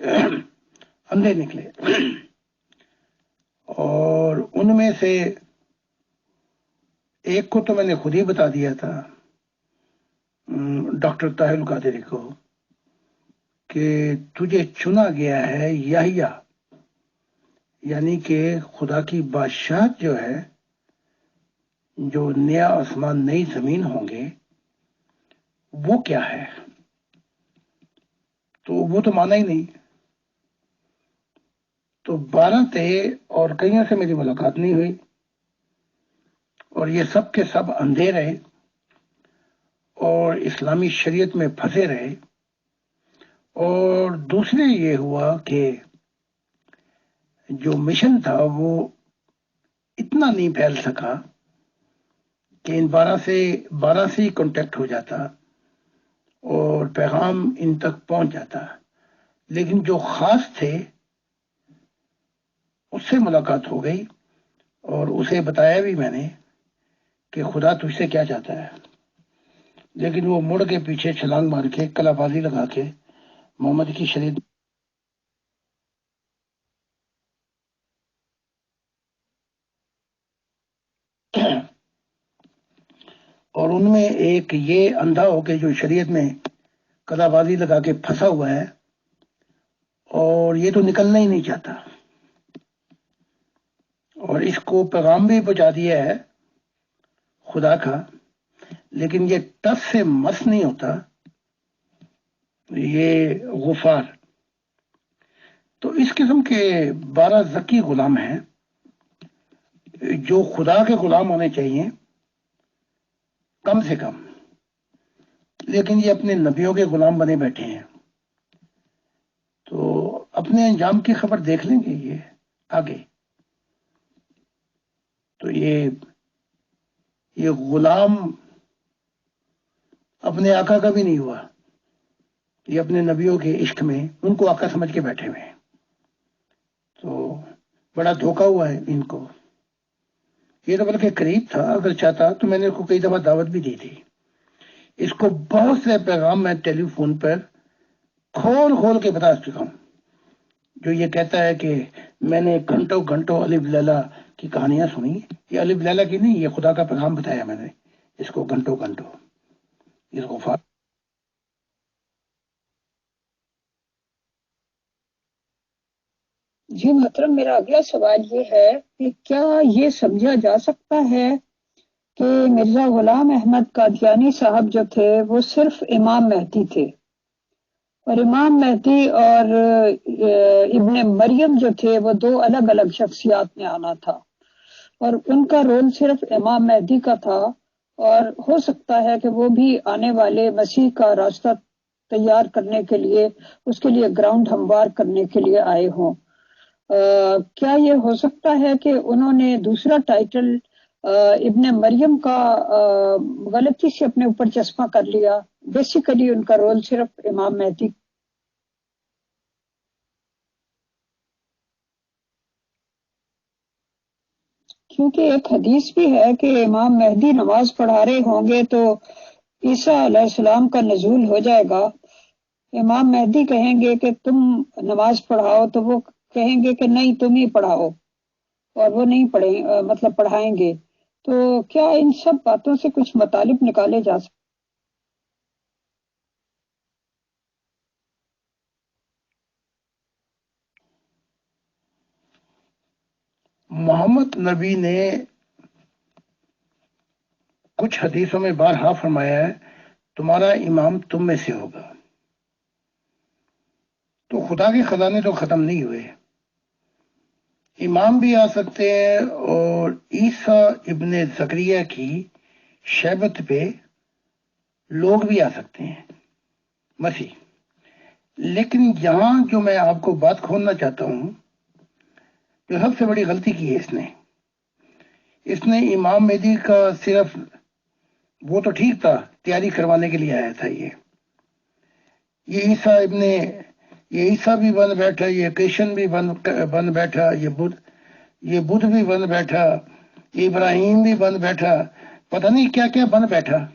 اندھے نکلے، اور ان میں سے ایک کو تو میں نے خود ہی بتا دیا تھا، ڈاکٹر طاہر القادری کو، کہ تجھے چنا گیا ہے یحییٰ، یعنی کہ خدا کی بادشاہت جو ہے، جو نیا آسمان نئی زمین ہوں گے، وہ کیا ہے؟ تو وہ تو مانا ہی نہیں۔ تو 12 تھے اور کئیوں سے میری ملاقات نہیں ہوئی، اور یہ سب کے سب اندھے رہے اور اسلامی شریعت میں پھنسے رہے۔ اور دوسرے یہ ہوا کہ جو مشن تھا وہ اتنا نہیں پھیل سکا کہ ان 12 سے ہی کانٹیکٹ ہو جاتا اور پیغام ان تک پہنچ جاتا، لیکن جو خاص تھے اس سے ملاقات ہو گئی، اور اسے بتایا بھی میں نے کہ خدا تجھ سے کیا چاہتا ہے، لیکن وہ مڑ کے پیچھے چھلانگ مار کے کلا بازی لگا کے محمد کی شریعت اور ان میں ایک یہ اندھا ہو کے جو شریعت میں قضا بازی لگا کے پھنسا ہوا ہے اور یہ تو نکلنا ہی نہیں چاہتا، اور اس کو پیغام بھی پہنچا دیا ہے خدا کا، لیکن یہ ٹس سے مس نہیں ہوتا، یہ غفار. تو اس قسم کے 12 ذکی غلام ہیں جو خدا کے غلام ہونے چاہیے کم سے کم، لیکن یہ اپنے نبیوں کے غلام بنے بیٹھے ہیں. تو اپنے انجام کی خبر دیکھ لیں گے یہ آگے. تو یہ غلام اپنے آقا کا بھی نہیں ہوا، یہ اپنے نبیوں کے عشق میں ان کو آقا سمجھ کے بیٹھے ہوئے ہیں. تو بڑا دھوکا ہوا ہے ان کو. یہ تو بلکہ قریب تھا، اگر چاہتا تو میں نے اس کو کئی دفعہ دعوت بھی دی تھی. اس کو بہت سے پیغام میں ٹیلی فون پر کھول کھول کے بتا چکا ہوں، جو یہ کہتا ہے کہ میں نے گھنٹوں گھنٹوں الف لیلا کی کہانیاں سنی. یہ الف لیلا کی نہیں، یہ خدا کا پیغام بتایا میں نے اس کو گھنٹوں گھنٹوں. اس کو
جی محترم، میرا اگلا سوال یہ ہے کہ کیا یہ سمجھا جا سکتا ہے کہ مرزا غلام احمد قادیانی صاحب جو تھے وہ صرف امام مہدی تھے، اور امام مہدی اور ابن مریم جو تھے وہ دو الگ الگ شخصیات میں آنا تھا، اور ان کا رول صرف امام مہدی کا تھا، اور ہو سکتا ہے کہ وہ بھی آنے والے مسیح کا راستہ تیار کرنے کے لیے، اس کے لیے گراؤنڈ ہموار کرنے کے لیے آئے ہوں؟ کیا یہ ہو سکتا ہے کہ انہوں نے دوسرا ٹائٹل ابن مریم کا غلطی سے اپنے اوپر چسپاں کر لیا؟ بیسیکلی ان کا رول صرف امام مہدی. کیونکہ ایک حدیث بھی ہے کہ امام مہدی نماز پڑھا رہے ہوں گے تو عیسیٰ علیہ السلام کا نزول ہو جائے گا. امام مہدی کہیں گے کہ تم نماز پڑھاؤ تو وہ کہیں گے کہ نہیں تم ہی پڑھاؤ، اور وہ نہیں مطلب پڑھائیں گے. تو کیا ان سب باتوں سے کچھ مطالب نکالے جا سکتے؟
محمد نبی نے کچھ حدیثوں میں بارہا فرمایا ہے تمہارا امام تم میں سے ہوگا. تو خدا کے خزانے تو ختم نہیں ہوئے، امام بھی آ سکتے ہیں، اور عیسیٰ ابن زکریا کی شیبت پہ لوگ بھی آ سکتے ہیں مسیح. لیکن یہاں جو میں آپ کو بات کھولنا چاہتا ہوں، جو سب سے بڑی غلطی کی ہے اس نے امام مہدی کا صرف، وہ تو ٹھیک تھا تیاری کروانے کے لیے آیا تھا، یہ عیسیٰ بھی بن بیٹھا، یہ کرسچن بھی بن بیٹھا، یہ بدھ بھی بن بیٹھا، یہ ابراہیم بھی بن بیٹھا، پتہ نہیں کیا کیا بن بیٹھا.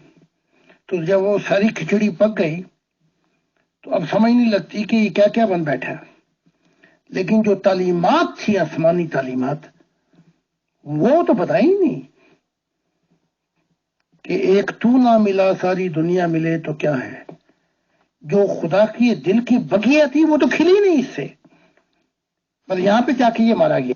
تو جب وہ ساری کھچڑی پک گئی تو اب سمجھ نہیں لگتی کہ یہ کیا کیا بن بیٹھا. لیکن جو تعلیمات تھی آسمانی تعلیمات، وہ تو پتہ ہی نہیں کہ ایک تو نہ ملا ساری دنیا ملے تو کیا ہے. جو خدا کی دل کی بگیاں تھی وہ تو کھلی نہیں اس سے، پر یہاں پہ جا کے یہ مارا گیا.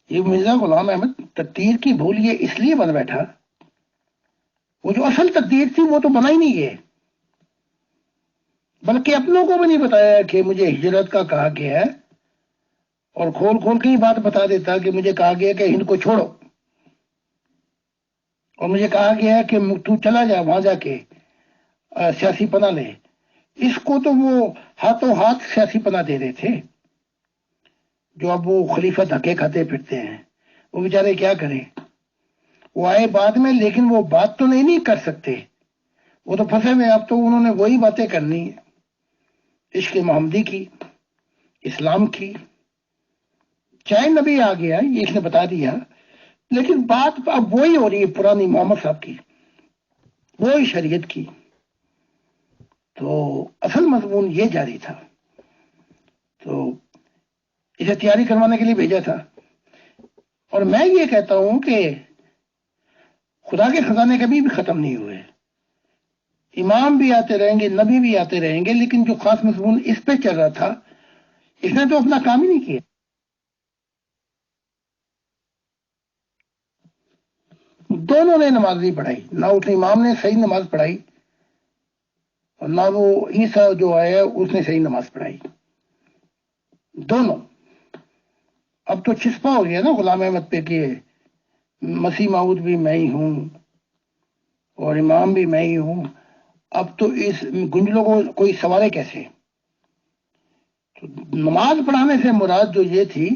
یہ مرزا غلام احمد تقدیر کی بھول یہ اس لیے بن بیٹھا، وہ جو اصل تقدیر تھی وہ تو بنا ہی نہیں ہے، بلکہ اپنوں کو بھی نہیں بتایا کہ مجھے ہجرت کا کہا گیا ہے، اور کھول کھول کے ہی بات بتا دیتا کہ مجھے کہا گیا کہ ہند کو چھوڑو، اور مجھے کہا گیا کہ تو چلا جا وہاں جا کے سیاسی پناہ لے. اس کو تو وہ ہاتھوں ہاتھ سیاسی پناہ دے رہے تھے، جو اب وہ خلیفہ دھکے کھاتے پھرتے ہیں. وہ بیچارے کیا کریں، وہ آئے بعد میں، لیکن وہ بات تو نہیں کر سکتے، وہ تو پھنسے ہوئے. اب تو انہوں نے وہی باتیں کرنی ہیں، عشق محمدی کی، اسلام کی. چاہے نبی آ گیا یہ اس نے بتا دیا، لیکن بات اب وہی ہو رہی ہے پرانی محمد صاحب کی، وہی شریعت کی. تو اصل مضمون یہ جاری تھا. تو اسے تیاری کروانے کے لیے بھیجا تھا. اور میں یہ کہتا ہوں کہ خدا کے خزانے کبھی بھی ختم نہیں ہوئے، امام بھی آتے رہیں گے، نبی بھی آتے رہیں گے، لیکن جو خاص مضمون اس پہ چل رہا تھا اس نے تو اپنا کام ہی نہیں کیا۔ دونوں نے نماز نہیں پڑھائی، نہ اس امام نے صحیح نماز پڑھائی اور نہ وہ عیسیٰ جو آیا اس نے صحیح نماز پڑھائی، دونوں۔ اب تو چسپا ہو گیا نا غلام احمد پہ کہ مسیح موعود بھی میں ہی ہوں اور امام بھی میں ہی ہوں۔ اب تو اس گنجلوں کو کوئی سوالے کیسے؟ تو نماز پڑھانے سے مراد جو یہ تھی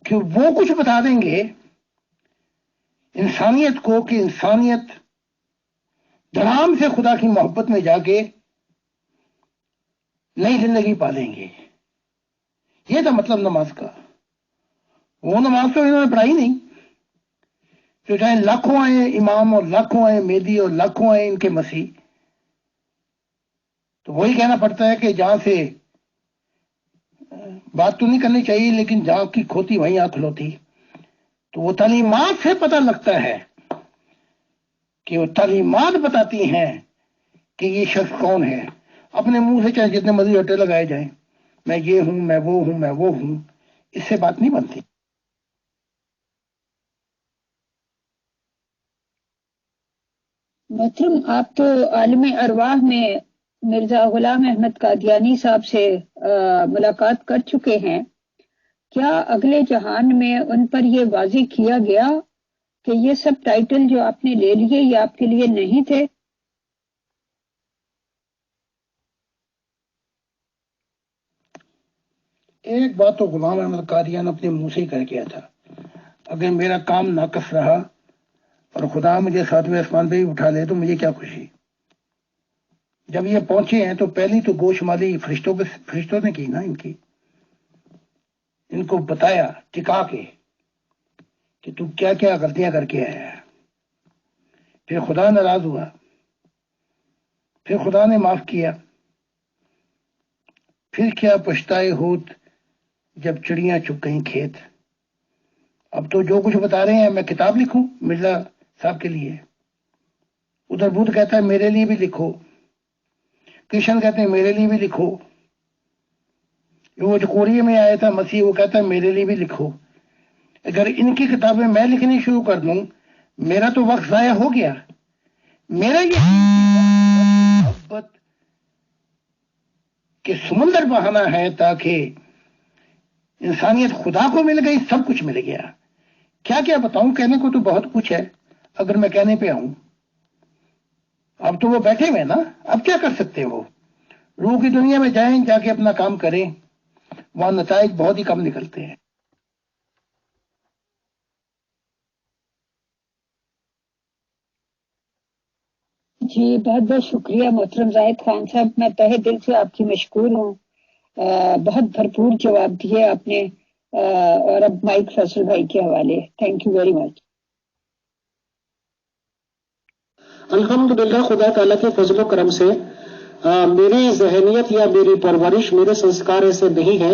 کہ وہ کچھ بتا دیں گے انسانیت کو کہ انسانیت دھڑام سے خدا کی محبت میں جا کے نئی زندگی پالیں گے۔ یہ تھا مطلب نماز کا۔ وہ نماز تو انہوں نے پڑھائی نہیں، جو چاہے لاکھوں آئے امام اور لاکھوں آئے مہدی اور لاکھوں آئے ان کے مسیح، تو وہی کہنا پڑتا ہے کہ جہاں سے بات تو نہیں کرنی چاہیے لیکن جہاں کی کھوتی وہیں آنکھ کھلوتی۔ تو وہ تعلیمات سے پتہ لگتا ہے کہ وہ تعلیمات بتاتی ہیں کہ یہ شخص کون ہے۔ اپنے منہ سے چاہے جتنے مرضی رٹے لگائے جائیں، میں یہ ہوں، میں وہ ہوں، میں وہ ہوں، اس سے بات نہیں بنتی۔
محترم، آپ تو عالم ارواح میں مرزا غلام احمد قادیانی صاحب سے ملاقات کر چکے ہیں، کیا اگلے جہان میں ان پر یہ واضح کیا گیا کہ یہ سب ٹائٹل جو آپ نے لے لیے یہ آپ کے لیے نہیں تھے؟
ایک بات تو غلام احمد قادیان اپنے منہ سے ہی کر گیا تھا، اگر میرا کام ناقص رہا اور خدا مجھے ساتویں آسمان پہ ہی اٹھا لے تو مجھے کیا خوشی۔ جب یہ پہنچے ہیں تو پہلی تو گوشمالی فرشتوں نے کی نا، ان کو بتایا ٹکا کے کہ تو کیا کیا غلطیاں کر کے آیا ہے۔ پھر خدا ناراض ہوا، پھر خدا نے معاف کیا، پھر کیا پچھتائے ہوت جب چڑیاں چگ گئیں کھیت۔ اب تو جو کچھ بتا رہے ہیں میں کتاب لکھوں مرزا صاحب کے لیے، ادھر بدھ کہتا ہے میرے لیے بھی لکھو، کرشن کہتے ہیں میرے لیے بھی لکھو، وہ جو کوریا میں آیا تھا مسیح وہ کہتا ہے میرے لیے بھی لکھو۔ اگر ان کی کتابیں میں لکھنی شروع کر دوں میرا تو وقت ضائع ہو گیا۔ میرا یہ محبت کہ سمندر بہانا ہے تاکہ انسانیت خدا کو مل گئی، سب کچھ مل گیا۔ کیا کیا بتاؤں، کہنے کو تو بہت کچھ ہے اگر میں کہنے پہ آؤں۔ اب تو وہ بیٹھے ہوئے نا، اب کیا کر سکتے ہو؟ روح کی دنیا میں جائیں، جا کے اپنا کام کریں، وہاں نتائج بہت ہی کم نکلتے ہیں۔
جی بہت بہت شکریہ محترم زاہد خان صاحب، میں تہہ دل سے آپ کی مشکور ہوں، بہت بھرپور جواب دیے آپ نے۔ اور اب مائک فیصل بھائی کے حوالے۔ Thank you very much.
الحمدللہ خدا تعالیٰ کے فضل و کرم سے میری ذہنیت یا میری پرورش، میرے سنسکار ایسے نہیں ہے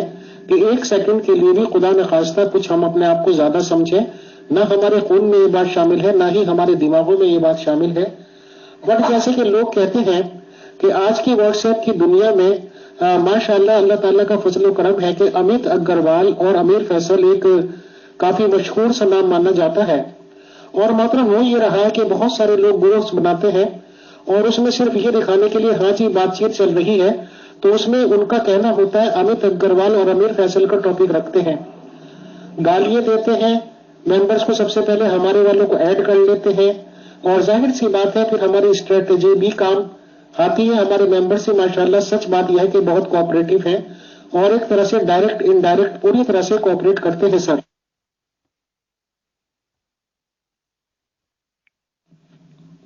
کہ ایک سیکنڈ کے لیے بھی خدا نخواستہ کچھ ہم اپنے آپ کو زیادہ سمجھیں۔ نہ ہمارے خون میں یہ بات شامل ہے، نہ ہی ہمارے دماغوں میں یہ بات شامل ہے۔ بٹ جیسے کہ لوگ کہتے ہیں کہ آج کی واٹس ایپ کی دنیا میں ماشاءاللہ اللہ تعالیٰ کا فضل و کرم ہے کہ امت اگروال اور امیر فیصل ایک کافی مشہور سا نام مانا جاتا ہے، اور محترم ہو یہ رہا ہے کہ بہت سارے لوگ گروپس بناتے ہیں اور اس میں صرف یہ دکھانے کے لیے ہاں جی بات چیت چل رہی ہے تو اس میں ان کا کہنا ہوتا ہے امت اگروال اور امیر فیصل کا ٹاپک رکھتے ہیں، گالیاں دیتے ہیں ممبرس کو، سب سے پہلے ہمارے والوں کو ایڈ کر لیتے ہیں، اور ظاہر سی بات ہے پھر ہماری اسٹریٹجی بھی کام آتی ہے۔ ہمارے ممبرس سے ماشاءاللہ سچ بات یہ ہے کہ بہت کوآپریٹو ہیں اور ایک طرح سے ڈائریکٹ انڈائریکٹ پوری طرح سے کوآپریٹ کرتے ہیں سر۔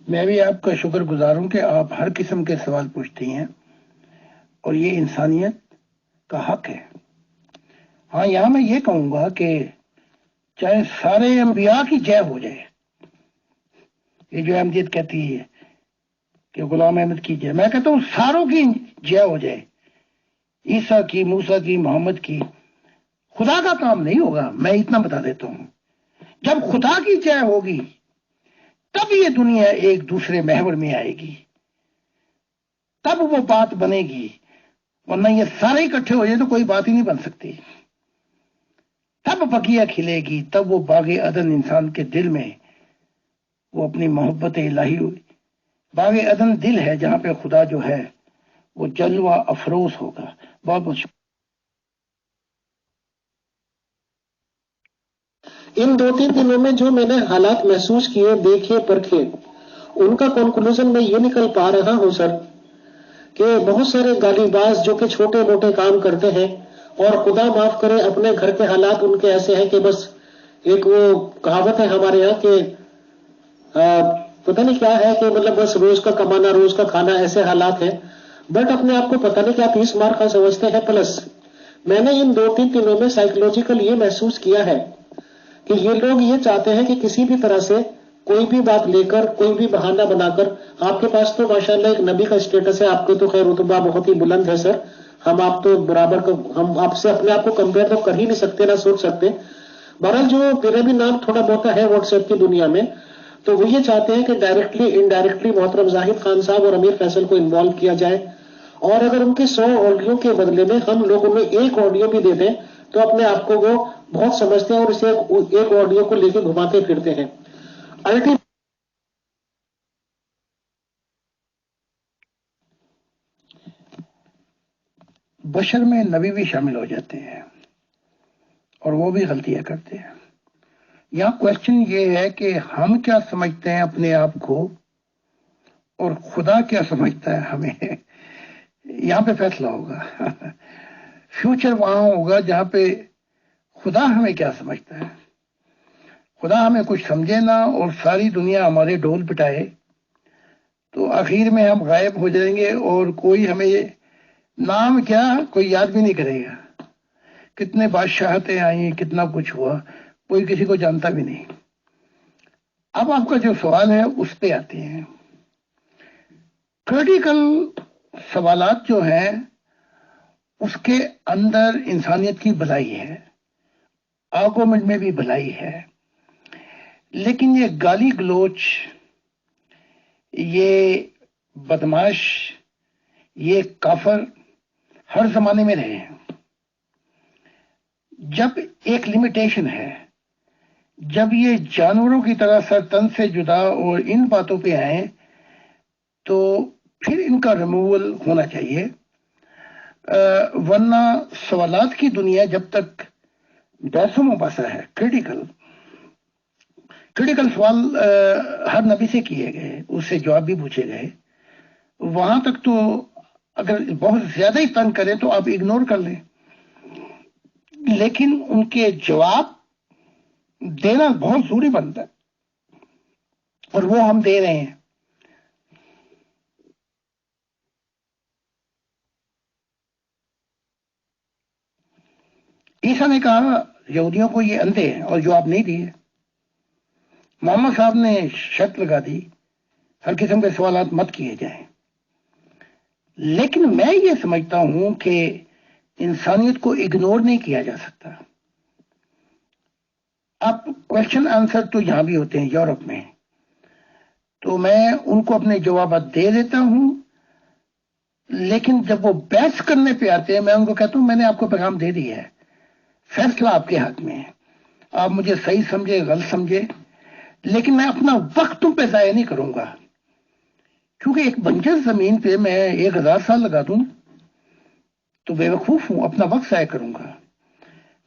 میں بھی آپ کا شکر گزار ہوں کہ آپ ہر قسم کے سوال پوچھتی ہیں اور یہ انسانیت کا حق ہے۔ ہاں یہاں میں یہ کہوں گا کہ چاہے سارے انبیاء کی جے ہو جائے، یہ جو احمدیت کہتی ہے کہ غلام احمد کی جے، میں کہتا ہوں ساروں کی جے ہو جائے، عیسیٰ کی، موسیٰ کی، محمد کی، خدا کا کام نہیں ہوگا، میں اتنا بتا دیتا ہوں۔ جب خدا کی چاہ ہوگی تب یہ دنیا ایک دوسرے محور میں آئے گی، تب وہ بات بنے گی، ورنہ یہ سارے اکٹھے ہو جائے تو کوئی بات ہی نہیں بن سکتی۔ تب بقیہ کھلے گی، تب وہ باغ عدن انسان کے دل میں وہ اپنی محبت الہی ہوئی۔ باغ عدن دل ہے جہاں پہ خدا جو ہے وہ جلوہ افروز ہوگا۔ بہت بہت شکریہ۔
ان 2-3 دنوں میں جو میں نے حالات محسوس کیے، دیکھے، پرکھے، ان کا کنکلوژن میں یہ نکل پا رہا ہوں سر کہ بہت سارے گالی باز جو کہ چھوٹے موٹے کام کرتے ہیں، اور خدا معاف کرے اپنے گھر کے حالات ان کے ایسے ہیں کہ بس ایک وہ کہاوت ہے ہمارے یہاں کہ پتہ نہیں کیا ہے کہ مطلب بس روز کا کمانا روز کا کھانا، ایسے حالات ہیں، بٹ اپنے آپ کو پتہ نہیں کیا 30 مار کا سمجھتے ہیں۔ پلس میں نے ان 2-3 دنوں میں سائیکولوجیکل یہ محسوس کیا ہے کہ یہ لوگ یہ چاہتے ہیں کہ کسی بھی طرح سے کوئی بھی بات لے کر، کوئی بھی بہانہ بنا کر، آپ کے پاس تو ماشاءاللہ ایک نبی کا اسٹیٹس ہے، آپ کے تو خیر رتبہ بہت ہی بلند ہے سر، ہم آپ تو برابر ہم آپ سے اپنے آپ کو کمپیئر تو کر ہی نہیں سکتے، نہ سوچ سکتے۔ بہرحال جو میرا بھی نام تھوڑا موٹا ہے واٹس ایپ کی دنیا میں، تو وہ یہ چاہتے ہیں کہ ڈائریکٹلی انڈائریکٹلی محترم زاہد خان صاحب اور امیر فیصل کو انوالو کیا جائے، اور اگر ان کے 100 آڈیو کے بدلے میں ہم لوگ انہیں ایک آڈیو بھی دے دیں تو اپنے آپ کو وہ بہت سمجھتے ہیں اور اسے ایک آڈیو کو لے کے گھماتے پھرتے ہیں۔
بشر میں نبی بھی شامل ہو جاتے ہیں اور وہ بھی غلطیاں کرتے ہیں۔ یہاں کوشچن یہ ہے کہ ہم کیا سمجھتے ہیں اپنے آپ کو اور خدا کیا سمجھتا ہے ہمیں، یہاں پہ فیصلہ ہوگا۔ فیوچر وہاں ہوگا جہاں پہ خدا ہمیں کیا سمجھتا ہے۔ خدا ہمیں کچھ سمجھے نہ اور ساری دنیا ہمارے ڈھول پٹائے تو آخر میں ہم غائب ہو جائیں گے، اور کوئی ہمیں نام کیا کوئی یاد بھی نہیں کرے گا۔ کتنے بادشاہتیں آئیں، کتنا کچھ ہوا، کوئی کسی کو جانتا بھی نہیں۔ اب آپ کا جو سوال ہے اس پہ آتے ہیں۔ کریٹیکل سوالات جو ہیں اس کے اندر انسانیت کی بھلائی ہے، آرگومنٹ میں بھی بھلائی ہے، لیکن یہ گالی گلوچ، یہ بدماش، یہ کافر ہر زمانے میں رہے ہیں۔ جب ایک لمیٹیشن ہے، جب یہ جانوروں کی طرح سر تن سے جدا اور ان باتوں پہ آئیں تو پھر ان کا ریموول ہونا چاہیے، ورنہ سوالات کی دنیا جب تک بحث و مباحثہ ہے، کریٹیکل سوال ہر نبی سے کیے گئے، اس سے جواب بھی پوچھے گئے، وہاں تک تو اگر بہت زیادہ ہی تنگ کرے تو آپ اگنور کر لیں، لیکن ان کے جواب دینا بہت ضروری بنتا ہے، اور وہ ہم دے رہے ہیں۔ عیسیٰ نے کہا یہودیوں کو یہ اندھے ہیں اور جواب نہیں دیے۔ محمد صاحب نے شرط لگا دی ہر قسم کے سوالات مت کیے جائیں۔ لیکن میں یہ سمجھتا ہوں کہ انسانیت کو اگنور نہیں کیا جا سکتا۔ اب کوشچن آنسر تو یہاں بھی ہوتے ہیں یورپ میں، تو میں ان کو اپنے جوابات دے دیتا ہوں، لیکن جب وہ بحث کرنے پہ آتے ہیں میں ان کو کہتا ہوں میں نے آپ کو پیغام دے دیا ہے، فیصلہ آپ کے ہاتھ میں ہے، آپ مجھے صحیح سمجھے غلط سمجھے، لیکن میں اپنا وقت تم پہ ضائع نہیں کروں گا، کیونکہ ایک بنجر زمین پہ میں 1000 سال لگا دوں تو بے وقوف ہوں، اپنا وقت ضائع کروں گا۔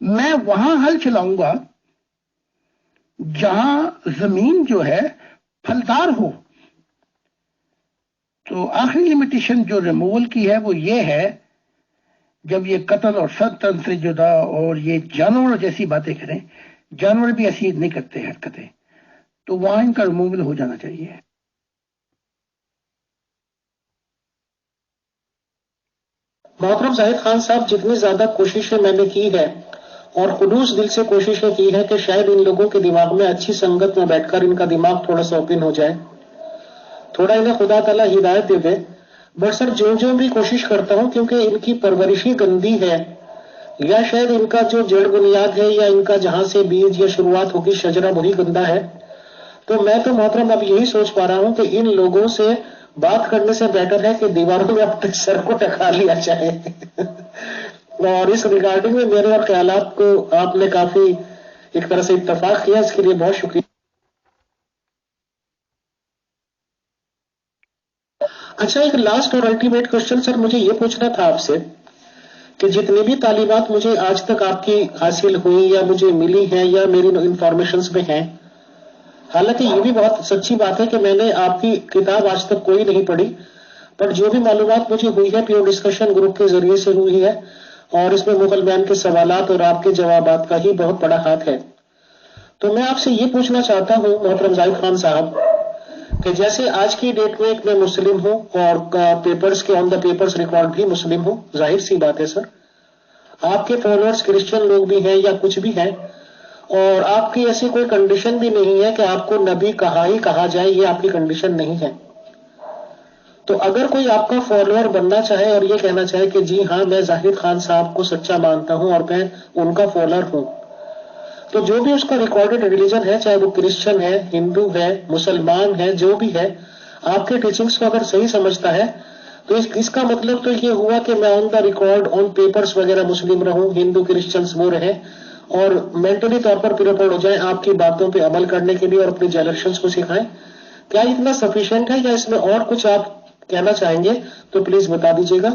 میں وہاں ہل چلاؤں گا جہاں زمین جو ہے پھلدار ہو۔ تو آخری لمیٹیشن جو ریموول کی ہے وہ یہ ہے، جب یہ قتل اور سر تن سے جدا اور یہ جانور جیسی باتیں کریں، جانور بھی ایسی نہیں کرتے حرکتیں، تو وہاں ان کا ریموول ہو جانا چاہیے۔
محترم زاہد خان صاحب، جتنی زیادہ کوششیں میں نے کی ہے اور خلوص دل سے کوششیں کی ہے کہ شاید ان لوگوں کے دماغ میں اچھی سنگت میں بیٹھ کر ان کا دماغ تھوڑا سا اوپن ہو جائے، تھوڑا انہیں خدا تعالیٰ ہدایت دے دے، بٹ سر جو بھی کوشش کرتا ہوں، کیونکہ ان کی پرورش ہی گندی ہے، یا شاید ان کا جو جڑ بنیاد ہے یا ان کا جہاں سے بیج یا شروعات ہوگی شجرہ وہی گندا ہے. تو میں تو محترم اب یہی سوچ پا رہا ہوں کہ ان لوگوں سے بات کرنے سے بیٹر ہے کہ دیواروں میں اپنے سر کو ٹکا لیا جائے. اور اس ریگارڈنگ میں میرے اور خیالات کو آپ نے کافی ایک طرح سے اتفاق کیا، اس کے لیے بہت شکریہ. اچھا، ایک لاسٹ اور الٹیمیٹ کوشچن سر مجھے یہ پوچھنا تھا آپ سے کہ جتنی بھی تعلیمات مجھے آج تک آپ کی حاصل ہوئی یا مجھے ملی ہیں یا میری انفارمیشنز میں ہیں، حالانکہ یہ بھی بہت سچی بات ہے کہ میں نے آپ کی کتاب آج تک کوئی نہیں پڑھی، پر جو بھی معلومات مجھے ہوئی ہے پیور ڈسکشن گروپ کے ذریعے سے ہوئی ہے، اور اس میں مغل مین کے سوالات اور آپ کے جوابات کا ہی بہت بڑا ہاتھ ہے. تو میں آپ سے یہ پوچھنا چاہتا ہوں محترم زاہد خان صاحب کہ جیسے آج کی ڈیٹ میں ایک میں مسلم ہوں اور پیپرز کے آن دا پیپرز ریکارڈ بھی مسلم ہوں، ظاہر سی بات ہے سر. آپ کے فالوورز کرسچن لوگ بھی ہیں یا کچھ بھی ہیں، اور آپ کی ایسی کوئی کنڈیشن بھی نہیں ہے کہ آپ کو نبی کہا ہی کہا جائے، یہ آپ کی کنڈیشن نہیں ہے. تو اگر کوئی آپ کا فالوور بننا چاہے اور یہ کہنا چاہے کہ جی ہاں میں زاہد خان صاحب کو سچا مانتا ہوں اور میں ان کا فالوور ہوں، تو جو بھی اس کا ریکارڈڈ ریلیجن ہے، چاہے وہ کرسچن ہے، ہندو ہے، مسلمان ہے، جو بھی ہے، آپ کے ٹیچنگز کو اگر صحیح سمجھتا ہے تو اس کا مطلب تو یہ ہوا کہ میں آن دا ریکارڈ آن پیپرز وغیرہ مسلم رہوں، ہندو کرسچنز وہ رہے، اور مینٹلی طور پر پریپیئرڈ ہو جائیں آپ کی باتوں پہ عمل کرنے کے لیے اور اپنے جنریشنز کو سکھائیں. کیا اتنا سفیشینٹ ہے یا اس میں اور کچھ آپ کہنا چاہیں گے تو پلیز بتا دیجیے گا.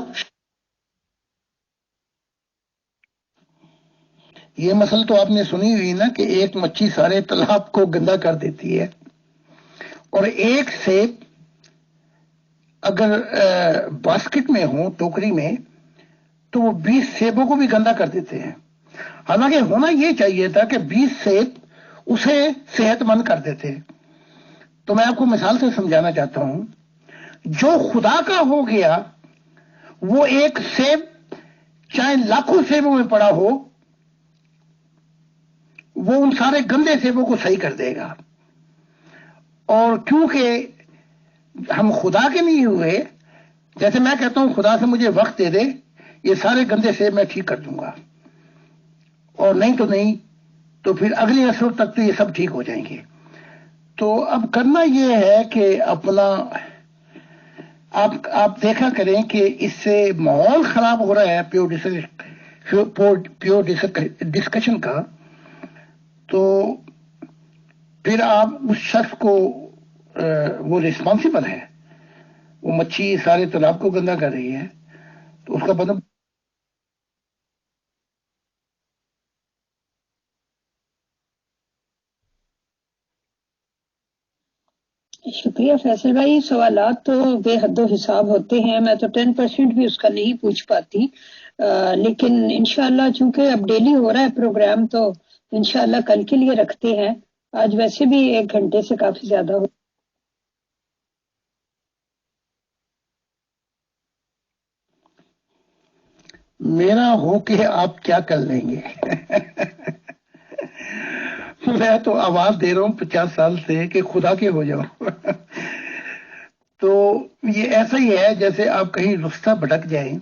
یہ مسئلہ تو آپ نے سنی ہوئی نا کہ ایک مچھی سارے تالاب کو گندا کر دیتی ہے، اور ایک سیب اگر باسکٹ میں ہو، ٹوکری میں، تو وہ 20 سیبوں کو بھی گندا کر دیتے ہیں. حالانکہ ہونا یہ چاہیے تھا کہ 20 سیب اسے صحت مند کر دیتے. تو میں آپ کو مثال سے سمجھانا چاہتا ہوں، جو خدا کا ہو گیا وہ ایک سیب چاہے لاکھوں سیبوں میں پڑا ہو، وہ ان سارے گندے سیبوں کو صحیح کر دے گا. اور کیونکہ ہم خدا کے نہیں ہوئے، جیسے میں کہتا ہوں خدا سے مجھے وقت دے دے، یہ سارے گندے سیب میں ٹھیک کر دوں گا، اور نہیں تو پھر اگلی نسل تک تو یہ سب ٹھیک ہو جائیں گے. تو اب کرنا یہ ہے کہ اپنا آپ دیکھا کریں کہ اس سے ماحول خراب ہو رہا ہے پیور ڈسکشن کا، تو پھر آپ اس شخص کو وہ ریسپانسیبل ہے، وہ مچھی سارے تالاب کو گندا کر رہی ہے، تو اس کا مطلب
شکریہ فیصل بھائی. سوالات تو بے حد و حساب ہوتے ہیں، میں تو 10% بھی اس کا نہیں پوچھ پاتی، لیکن انشاءاللہ چونکہ اب ڈیلی ہو رہا ہے پروگرام تو انشاءاللہ کل کے لیے رکھتے ہیں. آج ویسے بھی 1 گھنٹے سے کافی زیادہ ہو.
میرا ہو کہ آپ کیا کر لیں گے. میں تو آواز دے رہا ہوں 50 سال سے کہ خدا کے ہو جاؤ. تو یہ ایسا ہی ہے جیسے آپ کہیں رستہ بھٹک جائیں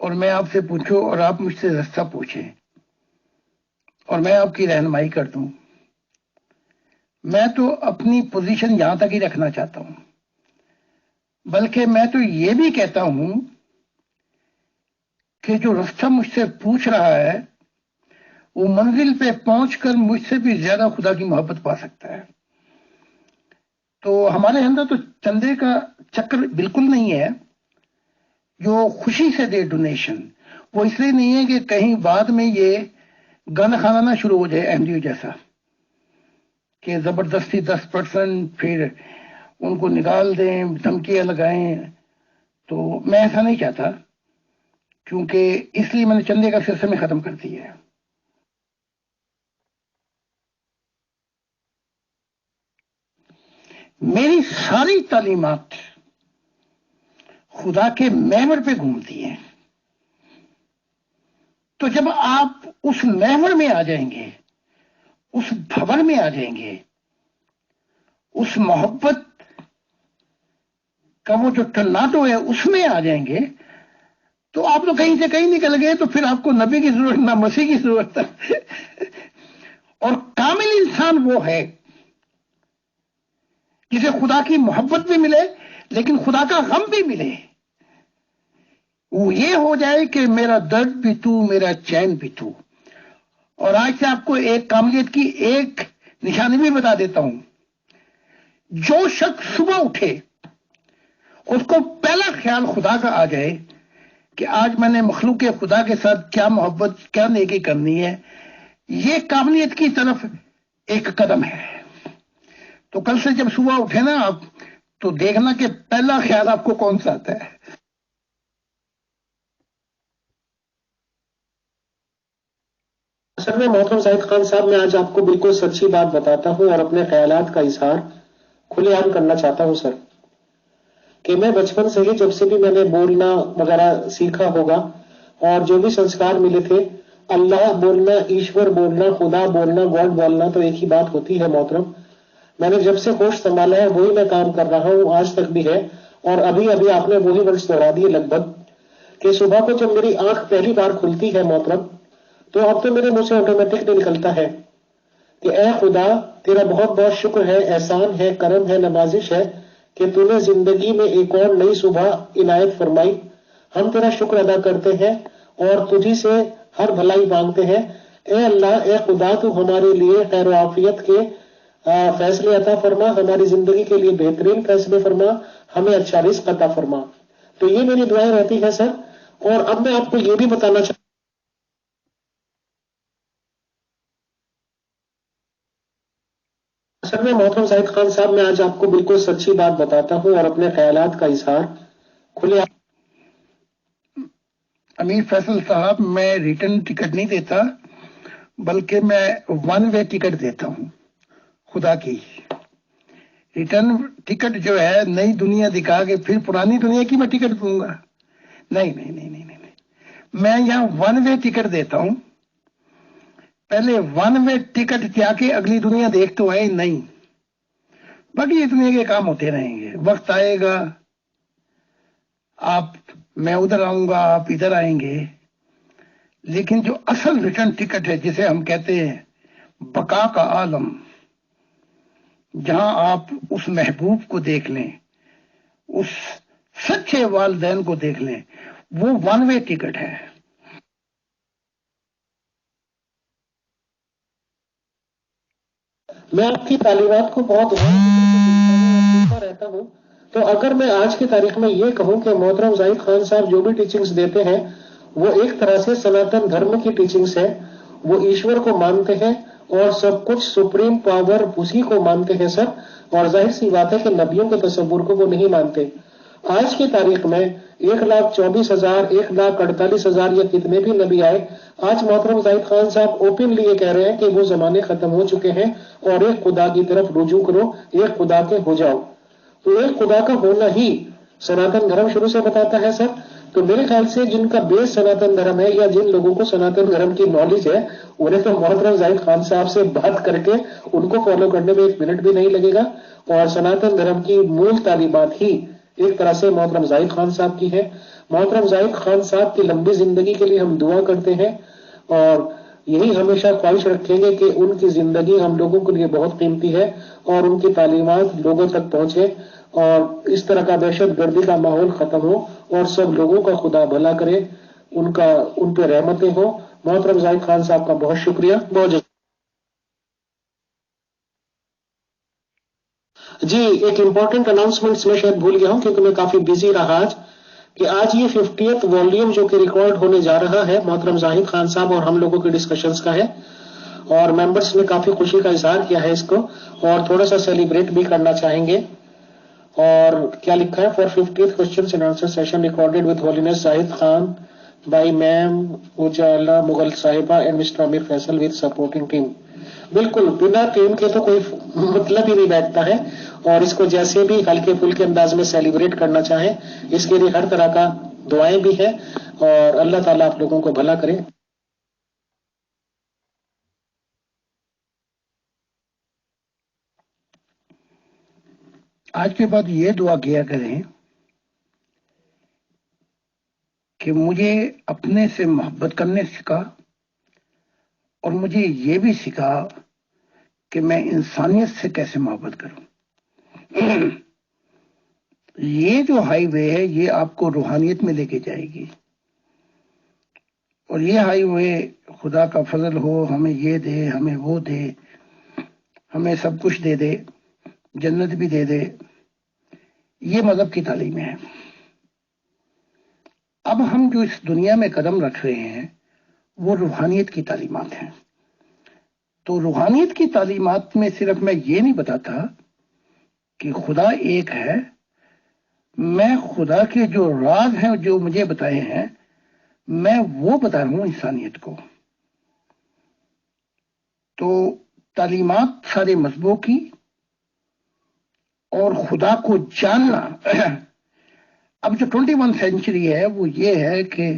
اور میں آپ سے پوچھوں اور آپ مجھ سے رستہ پوچھیں اور میں آپ کی رہنمائی کر دوں. میں تو اپنی پوزیشن یہاں تک ہی رکھنا چاہتا ہوں، بلکہ میں تو یہ بھی کہتا ہوں کہ جو رستہ مجھ سے پوچھ رہا ہے وہ منزل پہ پہنچ کر مجھ سے بھی زیادہ خدا کی محبت پا سکتا ہے. تو ہمارے اندر تو چندے کا چکر بالکل نہیں ہے. جو خوشی سے دے ڈونیشن، وہ اس لیے نہیں ہے کہ کہیں بعد میں یہ گند کھانا نہ شروع ہو جائے ایم ڈی یو جیسا کہ زبردستی 10% پھر ان کو نکال دیں، دھمکیاں لگائیں. تو میں ایسا نہیں چاہتا، کیونکہ اس لیے میں نے چندے کا سلسلہ ختم کر دیا ہے. میری ساری تعلیمات خدا کے محور پہ گھومتی ہیں. تو جب آپ اس محور میں آ جائیں گے، اس بھون میں آ جائیں گے، اس محبت کا وہ جو ٹناٹو ہے اس میں آ جائیں گے، تو آپ تو کہیں سے کہیں نکل گئے، تو پھر آپ کو نبی کی ضرورت نہ مسیح کی ضرورت ہے۔ اور کامل انسان وہ ہے جسے خدا کی محبت بھی ملے لیکن خدا کا غم بھی ملے، وہ یہ ہو جائے کہ میرا درد بھی تو، میرا چین بھی تو۔ اور آج سے آپ کو ایک کاملیت کی ایک نشانی بھی بتا دیتا ہوں۔ جو شخص صبح اٹھے اس کو پہلا خیال خدا کا آ جائے کہ آج میں نے مخلوق خدا کے ساتھ کیا محبت، کیا نیکی کرنی ہے، یہ کاملیت کی طرف ایک قدم ہے۔ تو کل سے جب صبح اٹھے نا آپ، تو دیکھنا کہ پہلا خیال آپ کو کون سا آتا ہے۔
اصل میں محترم زاہد خان صاحب، میں آج آپ کو بالکل سچی بات بتاتا ہوں اور اپنے خیالات کا اظہار کھلے عام کرنا چاہتا ہوں سر، کہ میں بچپن سے ہی جب سے بھی میں نے بولنا وغیرہ سیکھا ہوگا اور جو بھی سنسکار ملے تھے، اللہ بولنا، ایشور بولنا، خدا بولنا، گاڈ بولنا، تو ایک ہی بات ہوتی ہے محترم۔ میں نے جب سے ہوش سنبھالا ہے وہی میں کام کر رہا ہوں، آج تک بھی ہے۔ اور ابھی ابھی آپ نے وہی ورڈز دوہرا دیے لگ بھگ، کہ صبح کو جب میری آنکھ پہلی بار کھلتی ہے محترم، تو اب تو میرے منہ سے آٹومیٹکلی نکلتا ہے کہ اے خدا، تیرا بہت بہت شکر ہے، احسان ہے، کرم ہے، نوازش ہے کہ تو نے زندگی میں ایک اور نئی صبح عنایت فرمائی۔ ہم تیرا شکر ادا کرتے ہیں اور تجھی سے ہر بھلائی مانگتے ہیں۔ اے اللہ، اے خدا، تو ہمارے لیے خیر و عافیت کے فیصلے عطا فرما، ہماری زندگی کے لیے بہترین فیصلے فرما، ہمیں اچھا رزق عطا فرما۔ تو یہ میری دعائیں رہتی ہے سر۔ اور اب میں آپ کو یہ بھی بتانا چاہتا اصل میں محترم زاہد خان صاحب، میں آج آپ کو بالکل سچی بات بتاتا ہوں اور اپنے خیالات کا اظہار کھلے۔
امیر فیصل صاحب، میں ریٹرن ٹکٹ نہیں دیتا، بلکہ میں ون وے ٹکٹ دیتا ہوں خدا کی۔ ریٹرن ٹکٹ جو ہے نئی دنیا دکھا کے پھر پرانی دنیا کی میں ٹکٹ دوں گا؟ نہیں نہیں نہیں نہیں نہیں، میں یہاں ون وے ٹکٹ دیتا ہوں۔ پہلے ون وے ٹکٹ کیا کہ اگلی دنیا دیکھ تو آئے نہیں، باقی یہ دنیا کے کام ہوتے رہیں گے۔ وقت آئے گا، میں ادھر آؤں گا، آپ ادھر آئیں گے، لیکن جو اصل ریٹرن ٹکٹ ہے، جسے ہم کہتے ہیں بقا کا عالم، جہاں آپ اس محبوب کو دیکھ لیں، اس سچے والدین کو دیکھ لیں، وہ ون وے ٹکٹ ہے۔
میں آپ کی تعلیمات کو بہت غور سے سنتا ہوں اور سنتا رہتا ہوں۔ تو اگر میں آج کی تاریخ میں یہ کہوں کہ محترم زاہد خان صاحب جو بھی ٹیچنگز دیتے ہیں وہ ایک طرح سے سناتن دھرم کی ٹیچنگز ہے، وہ ایشور کو مانتے ہیں اور سب کچھ سپریم پاور اسی کو مانتے ہیں سر، اور ظاہر سی بات ہے کہ نبیوں کے تصور کو وہ نہیں مانتے۔ آج کی تاریخ میں 1,24,000 1,48,000 یا کتنے بھی نبی آئے، آج محترم زاہد خان صاحب اوپنلی یہ کہہ رہے ہیں کہ وہ زمانے ختم ہو چکے ہیں اور ایک خدا کی طرف رجوع کرو، ایک خدا کے ہو جاؤ۔ تو ایک خدا کا ہونا ہی سناتن دھرم شروع سے بتاتا ہے سر۔ تو میرے خیال سے جن کا بیس سناتن دھرم ہے یا جن لوگوں کو سناتن دھرم کی نالج ہے، انہیں تو محترم زاہد خان صاحب سے بات کر کے ان کو فالو کرنے میں ایک منٹ بھی نہیں لگے گا۔ اور سناتن دھرم کی مول تعلیمات ہی ایک طرح سے محترم زاہد خان صاحب کی ہے۔ محترم زاہد خان صاحب کی لمبی زندگی کے لیے ہم دعا کرتے ہیں اور یہی ہمیشہ خواہش رکھیں گے کہ ان کی زندگی ہم لوگوں کے لیے بہت قیمتی ہے اور ان کی تعلیمات لوگوں تک پہنچے اور اس طرح کا دہشت گردی کا ماحول ختم ہو اور سب لوگوں کا خدا بھلا کرے، ان پہ رحمتیں ہوں۔ محترم زاہد خان صاحب کا بہت شکریہ، بہت جی۔ ایک امپورٹنٹ اناؤنسمنٹ میں شاید بھول گیا ہوں کیونکہ میں کافی بزی رہا آج، کہ آج یہ 50th والیوم جو کہ ریکارڈ ہونے جا رہا ہے محترم زاہد خان صاحب اور ہم لوگوں کے ڈسکشنز کا ہے، اور ممبرز نے کافی خوشی کا اظہار کیا ہے اس کو، اور تھوڑا سا سیلیبریٹ بھی کرنا چاہیں گے۔ اور کیا لکھا ہے، for 50th questions and answer session recorded with Holiness Zahid Khan by ma'am Ujala Mughal صاحبہ and mister Aamir Faisal with supporting team۔ بالکل بنا ٹیم کے تو کوئی مطلب ہی نہیں بیٹھتا ہے، اور اس کو جیسے بھی ہلکے پھلکے انداز میں سیلیبریٹ کرنا چاہیں، اس کے لیے ہر طرح کا دعائیں بھی ہیں، اور اللہ تعالیٰ آپ لوگوں کو بھلا کرے۔
آج کے بعد یہ دعا کیا کریں کہ مجھے اپنے سے محبت کرنے سکھا اور مجھے یہ بھی سکھا کہ میں انسانیت سے کیسے محبت کروں. یہ جو ہائی وے ہے یہ آپ کو روحانیت میں لے کے جائے گی، اور یہ ہائی وے خدا کا فضل ہو، ہمیں یہ دے، ہمیں وہ دے، ہمیں سب کچھ دے دے، جنت بھی دے دے، یہ مذہب کی تعلیم ہے. اب ہم جو اس دنیا میں قدم رکھ رہے ہیں وہ روحانیت کی تعلیمات ہیں. تو روحانیت کی تعلیمات میں صرف میں یہ نہیں بتاتا کہ خدا ایک ہے، میں خدا کے جو راز ہیں جو مجھے بتائے ہیں میں وہ بتا رہا ہوں انسانیت کو. تو تعلیمات سارے مذہبوں کی اور خدا کو جاننا. اب جو 21 سینچری ہے وہ یہ ہے کہ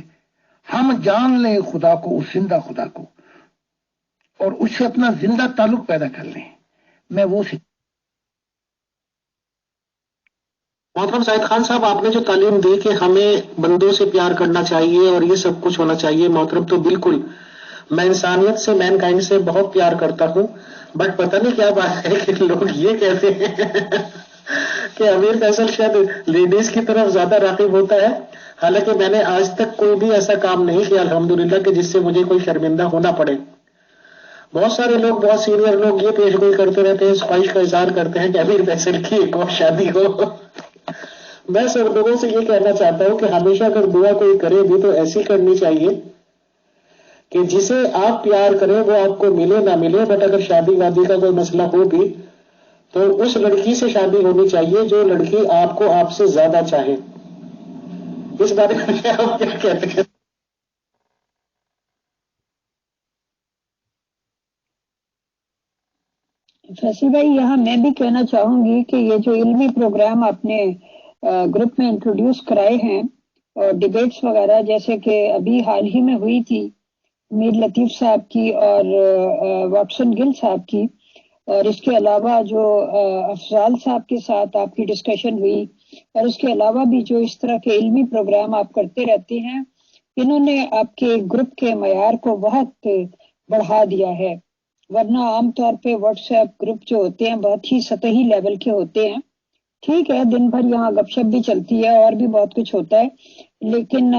ہم جان لیں خدا کو، اس زندہ خدا کو، اور اس سے اپنا زندہ تعلق پیدا کر لیں. میں وہ
محترم زاہد خان صاحب، آپ نے جو تعلیم دی کہ ہمیں بندوں سے پیار کرنا چاہیے اور یہ سب کچھ ہونا چاہیے، محترم تو بالکل میں انسانیت سے، مین کائنڈ سے بہت پیار کرتا ہوں. بٹ پتہ نہیں کیا بات ہے کہ لوگ یہ کہتے ہیں کہ امیر فیصل شاید لیڈیز کی طرف زیادہ راغب ہوتا ہے. حالانکہ میں نے آج تک کوئی بھی ایسا کام نہیں کیا الحمدللہ کہ جس سے مجھے کوئی شرمندہ ہونا پڑے. بہت سارے لوگ، بہت سینئر لوگ یہ پیش گوئی کرتے رہتے ہیں، اس خواہش کا اظہار کرتے ہیں کہ امیر فیصل کی ایک اور شادی ہو. میں سب لوگوں سے یہ کہنا چاہتا ہوں کہ ہمیشہ اگر دعا کوئی کرے بھی تو ایسی کرنی چاہیے کہ جسے آپ پیار کریں وہ آپ کو ملے نہ ملے، بٹ اگر شادی وادی کا کوئی مسئلہ ہو بھی تو اس لڑکی سے شادی ہونی چاہیے جو لڑکی آپ کو آپ سے زیادہ چاہے. اس بارے میں آپ کیا کہتے ہیں؟
فیصل بھائی، یہاں میں بھی کہنا چاہوں گی کہ یہ جو علمی پروگرام آپ نے گروپ میں انٹروڈیوس کرائے ہیں اور ڈیبیٹس وغیرہ، جیسے کہ ابھی حال ہی میں ہوئی تھی میر لطیف صاحب کی اور واٹسن گل صاحب کی، اور اس کے علاوہ جو افضال صاحب کے ساتھ آپ کی ڈسکشن ہوئی، اور اس کے علاوہ بھی جو اس طرح کے علمی پروگرام آپ کرتے رہتے ہیں، انہوں نے آپ کے گروپ کے معیار کو بہت بڑھا دیا ہے. ورنہ عام طور پہ واٹس ایپ گروپ جو ہوتے ہیں بہت ہی سطحی لیول کے ہوتے ہیں. ٹھیک ہے، دن بھر یہاں گپ شپ بھی چلتی ہے اور بھی بہت کچھ ہوتا ہے، لیکن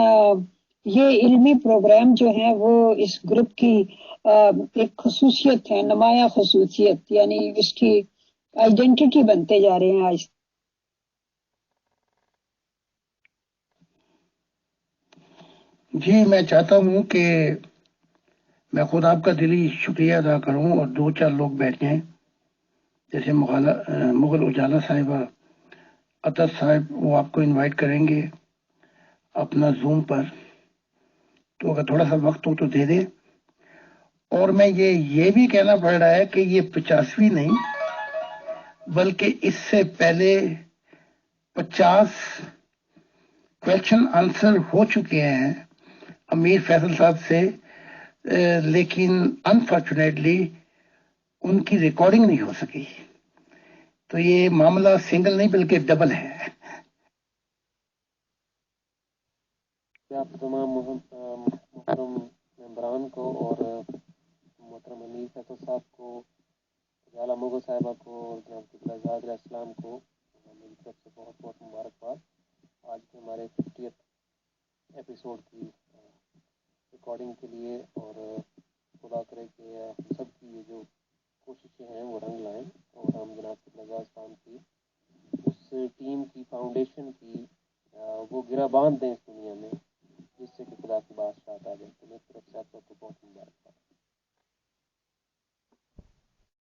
یہ علمی پروگرام جو ہیں وہ اس گروپ کی ایک خصوصیت ہے، نمایاں خصوصیت، یعنی اس کی آئیڈینٹی بنتے جا رہے ہیں آج.
جی میں چاہتا ہوں کہ میں خود آپ کا دلی شکریہ ادا کروں اور 2-4 لوگ بیٹھیں، جیسے مغل اجالا صاحبہ، عطر صاحب، وہ آپ کو انوائٹ کریں گے اپنا زوم پر، تو اگر تھوڑا سا وقت ہو تو دے دے. اور میں یہ بھی کہنا پڑ رہا ہے کہ یہ 50ویں نہیں بلکہ اس سے پہلے 50 کویشچن آنسر ہو چکے ہیں امیر فیصل صاحب سے، لیکن انفارچونیٹلی ان کی ریکارڈنگ نہیں ہو سکی. تو یہ معاملہ سنگل نہیں بلکہ ڈبل ہے.
آپ تمام محترم ممبران کو اور محترم امیر فیصل صاحب کو، اجالا مغل صاحبہ کو اور جناب قبلہ زاد علیہ السلام کو میری طرف سے بہت بہت مبارکباد. آج کے ہمارے 50th ایپیسوڈ کی ریکارڈنگ کے لیے، اور خدا کرے کہ ہم سب کی یہ جو کوششیں ہیں وہ رنگ لائیں اور ہم جناب قبلہ زاد صاحب کی اس ٹیم کی فاؤنڈیشن کی وہ گرہ باندھ دیں اس دنیا میں، جس سے کہ خدا کی بادشاہت آ جائے. تو میری طرف